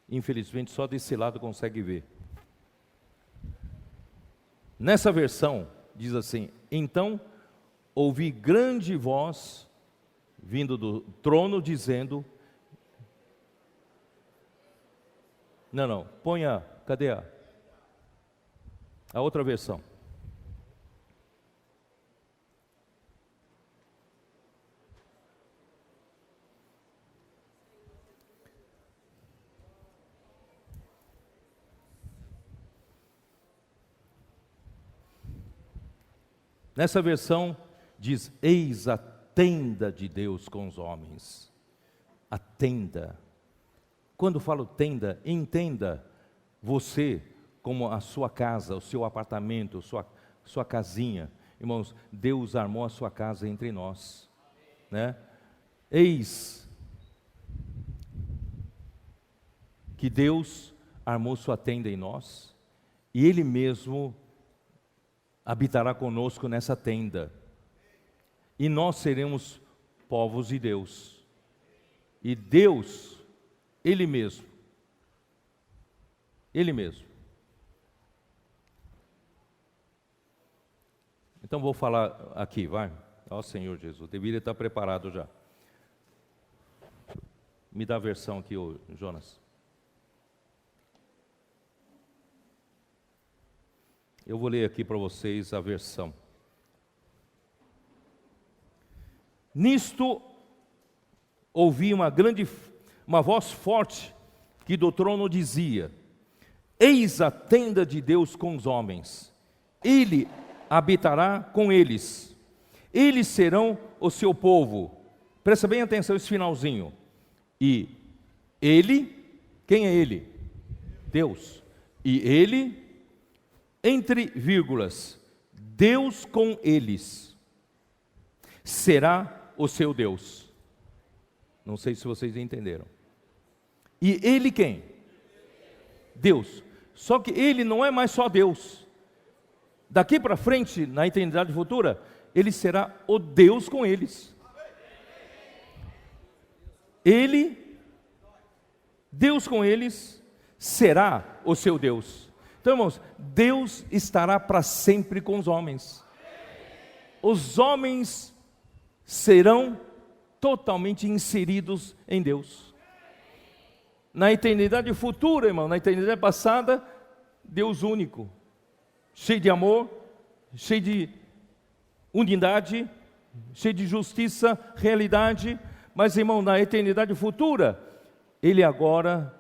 Infelizmente só desse lado consegue ver. Nessa versão diz assim: então ouvi grande voz vindo do trono dizendo... Não, cadê a outra versão? Nessa versão diz: eis a tenda de Deus com os homens. A tenda. Quando falo tenda, entenda você como a sua casa, o seu apartamento, sua casinha. Irmãos, Deus armou a sua casa entre nós, né? Eis que Deus armou sua tenda em nós, e Ele mesmo habitará conosco nessa tenda, e nós seremos povos de Deus, e Deus, Ele mesmo, então vou falar aqui, vai, ó Senhor Jesus, deveria estar preparado já, me dá a versão aqui, ô Jonas. Eu vou ler aqui para vocês a versão. Nisto ouvi uma voz forte que do trono dizia: eis a tenda de Deus com os homens, Ele habitará com eles, eles serão o seu povo. Presta bem atenção esse finalzinho. E Ele, quem é Ele? Deus. E Ele, entre vírgulas, Deus com eles será o seu Deus. Não sei se vocês entenderam. E Ele quem? Deus. Só que Ele não é mais só Deus. Daqui para frente, na eternidade futura, Ele será o Deus com eles. Ele, Deus com eles, será o seu Deus. Então, irmãos, Deus estará para sempre com os homens. Os homens serão totalmente inseridos em Deus. Na eternidade futura, irmão, na eternidade passada, Deus único, cheio de amor, cheio de unidade, cheio de justiça, realidade. Mas, irmão, na eternidade futura, Ele agora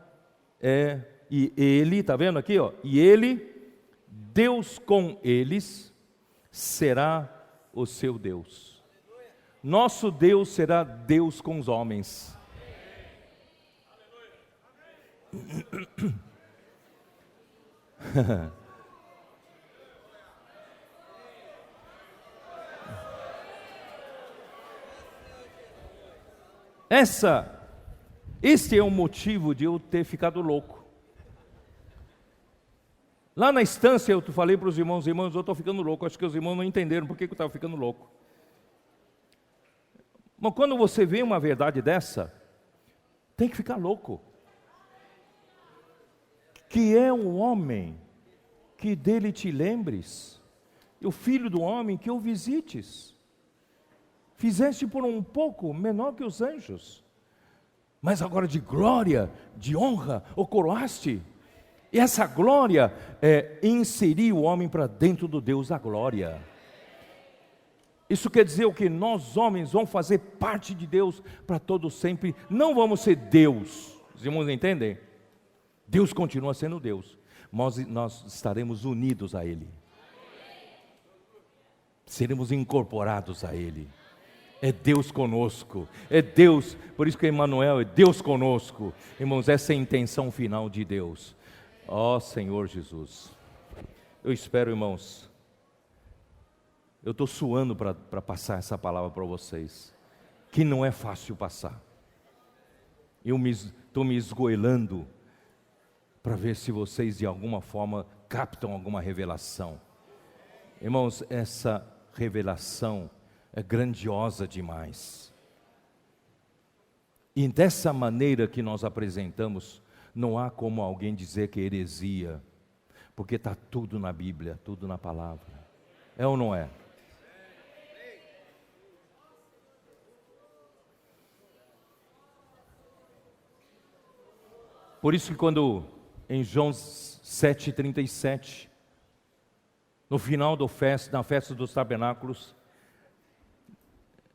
é, e Ele, está vendo aqui, ó, e Ele, Deus com eles, será o seu Deus. Nosso Deus será Deus com os homens. Este é o motivo de eu ter ficado louco. Lá na instância eu falei para os irmãos, eu estou ficando louco. Acho que os irmãos não entenderam por que eu estava ficando louco. Mas quando você vê uma verdade dessa, tem que ficar louco. Que é o homem que dele te lembres, e o filho do homem que o visites. Fizeste por um pouco menor que os anjos, mas agora de glória, de honra, o coroaste. E essa glória é inserir o homem para dentro do Deus da glória. Isso quer dizer o que? Nós homens vamos fazer parte de Deus para todo sempre. Não vamos ser Deus. Os irmãos entendem? Deus continua sendo Deus. Nós estaremos unidos a Ele. Seremos incorporados a Ele. É Deus conosco, é Deus, por isso que Emmanuel é Deus conosco. Irmãos, essa é a intenção final de Deus. Ó Senhor Jesus, eu espero, irmãos, eu estou suando para passar essa palavra para vocês, que não é fácil passar. Eu estou me esgoelando para ver se vocês de alguma forma captam alguma revelação. Irmãos, essa revelação é grandiosa demais. E dessa maneira que nós apresentamos, não há como alguém dizer que é heresia, porque está tudo na Bíblia, tudo na palavra. É ou não é? Por isso que quando em João 7,37, no final na festa dos tabernáculos,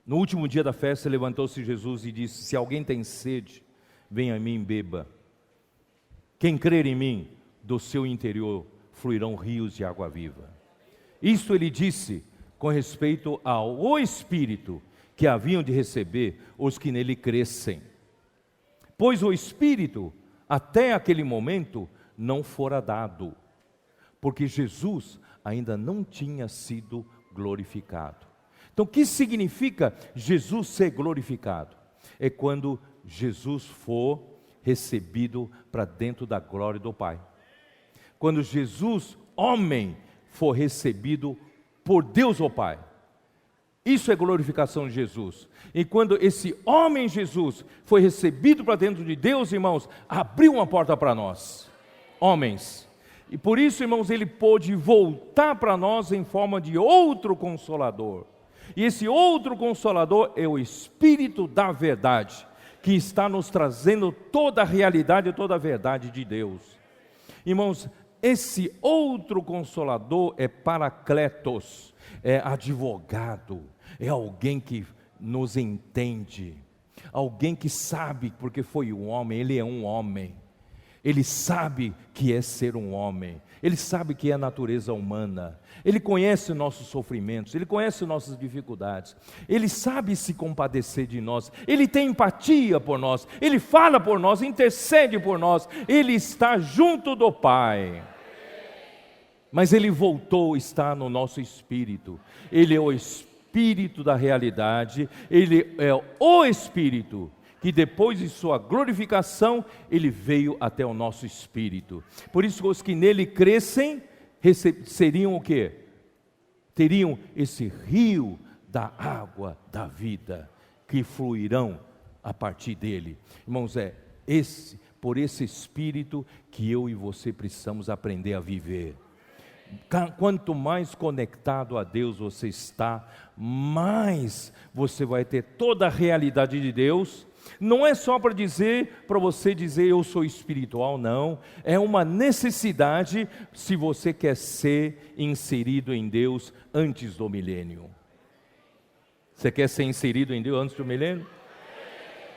no último dia da festa, levantou-se Jesus e disse: se alguém tem sede, venha a mim e beba. Quem crer em mim, do seu interior fluirão rios de água viva. Isto ele disse com respeito ao Espírito que haviam de receber os que nele crescem. Pois o Espírito, até aquele momento, não fora dado, porque Jesus ainda não tinha sido glorificado. Então, o que significa Jesus ser glorificado? É quando Jesus for recebido para dentro da glória do Pai. Quando Jesus, homem, for recebido por Deus o Pai. Isso é glorificação de Jesus. E quando esse homem Jesus foi recebido para dentro de Deus, irmãos, abriu uma porta para nós, homens. E por isso, irmãos, ele pôde voltar para nós em forma de outro Consolador. E esse outro Consolador é o Espírito da verdade, que está nos trazendo toda a realidade e toda a verdade de Deus. Irmãos, esse outro Consolador é Paracletos, é advogado, é alguém que nos entende, alguém que sabe, porque foi um homem, ele é um homem. Ele sabe que é ser um homem, ele sabe que é a natureza humana, ele conhece nossos sofrimentos, ele conhece nossas dificuldades, ele sabe se compadecer de nós, ele tem empatia por nós, ele fala por nós, intercede por nós, ele está junto do Pai. Mas Ele voltou, está no nosso espírito. Ele é o Espírito da realidade, Ele é o Espírito que depois de sua glorificação, Ele veio até o nosso espírito. Por isso os que nele crescem, seriam o quê? Teriam esse rio da água da vida, que fluirão a partir dele. Irmãos, por esse Espírito que eu e você precisamos aprender a viver. Quanto mais conectado a Deus você está, mais você vai ter toda a realidade de Deus. Não é só para você dizer eu sou espiritual, não. É uma necessidade se você quer ser inserido em Deus antes do milênio. Você quer ser inserido em Deus antes do milênio?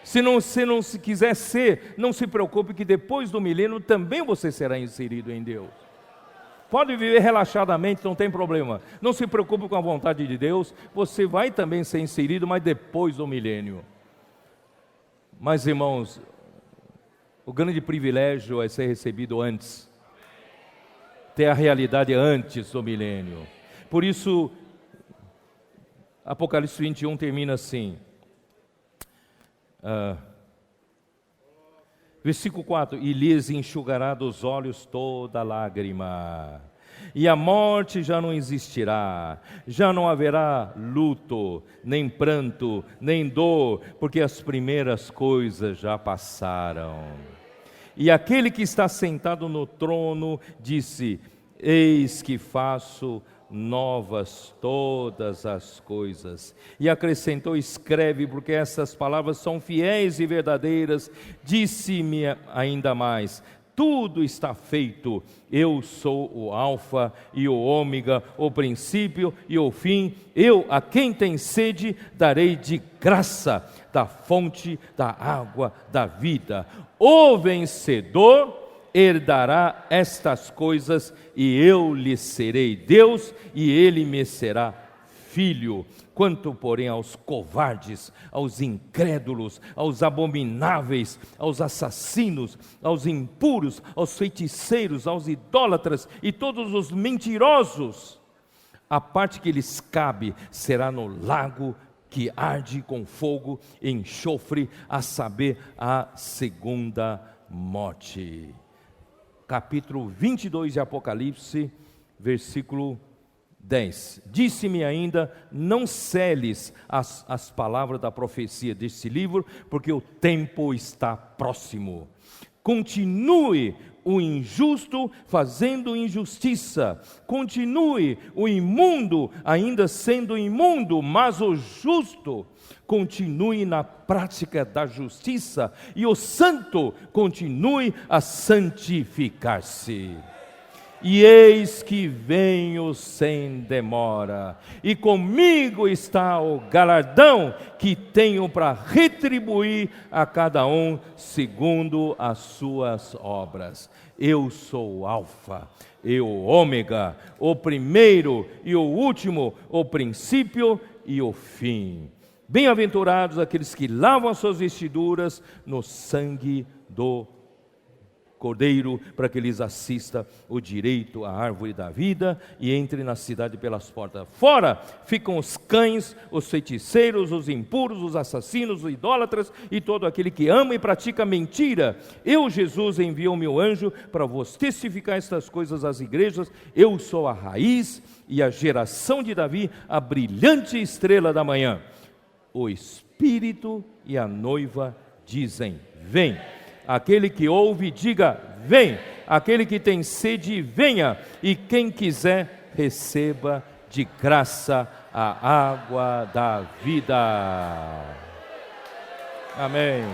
Se não se quiser ser, não se preocupe que depois do milênio também você será inserido em Deus. Pode viver relaxadamente, não tem problema. Não se preocupe com a vontade de Deus, você vai também ser inserido, mas depois do milênio. Mas, irmãos, o grande privilégio é ser recebido antes, ter a realidade antes do milênio. Por isso, Apocalipse 21 termina assim, versículo 4: e lhes enxugará dos olhos toda lágrima, e a morte já não existirá, já não haverá luto, nem pranto, nem dor, porque as primeiras coisas já passaram. E aquele que está sentado no trono disse: eis que faço novas todas as coisas. E acrescentou: escreve, porque essas palavras são fiéis e verdadeiras. Disse-me ainda mais: tudo está feito. Eu sou o alfa e o ômega, o princípio e o fim. Eu, a quem tem sede, darei de graça da fonte da água da vida. O vencedor herdará estas coisas, e eu lhe serei Deus, e ele me será filho. Quanto, porém, aos covardes, aos incrédulos, aos abomináveis, aos assassinos, aos impuros, aos feiticeiros, aos idólatras e todos os mentirosos, a parte que lhes cabe será no lago que arde com fogo e enxofre, a saber, a segunda morte. Capítulo 22 de Apocalipse, versículo 10. Disse-me ainda: não seles as palavras da profecia deste livro, porque o tempo está próximo. Continue o injusto fazendo injustiça, continue o imundo ainda sendo imundo, mas o justo continue na prática da justiça, e o santo continue a santificar-se. E eis que venho sem demora, e comigo está o galardão que tenho para retribuir a cada um segundo as suas obras. Eu sou o alfa e o ômega, o primeiro e o último, o princípio e o fim. Bem-aventurados aqueles que lavam as suas vestiduras no sangue do Cordeiro, para que lhes assista o direito à árvore da vida e entre na cidade pelas portas. Fora ficam os cães, os feiticeiros, os impuros, os assassinos, os idólatras e todo aquele que ama e pratica mentira. Eu, Jesus, envio o meu anjo para vos testificar estas coisas às igrejas. Eu sou a raiz e a geração de Davi, a brilhante estrela da manhã. O Espírito e a noiva dizem: vem. Aquele que ouve, diga: vem. Aquele que tem sede, venha. E quem quiser, receba de graça a água da vida. Amém.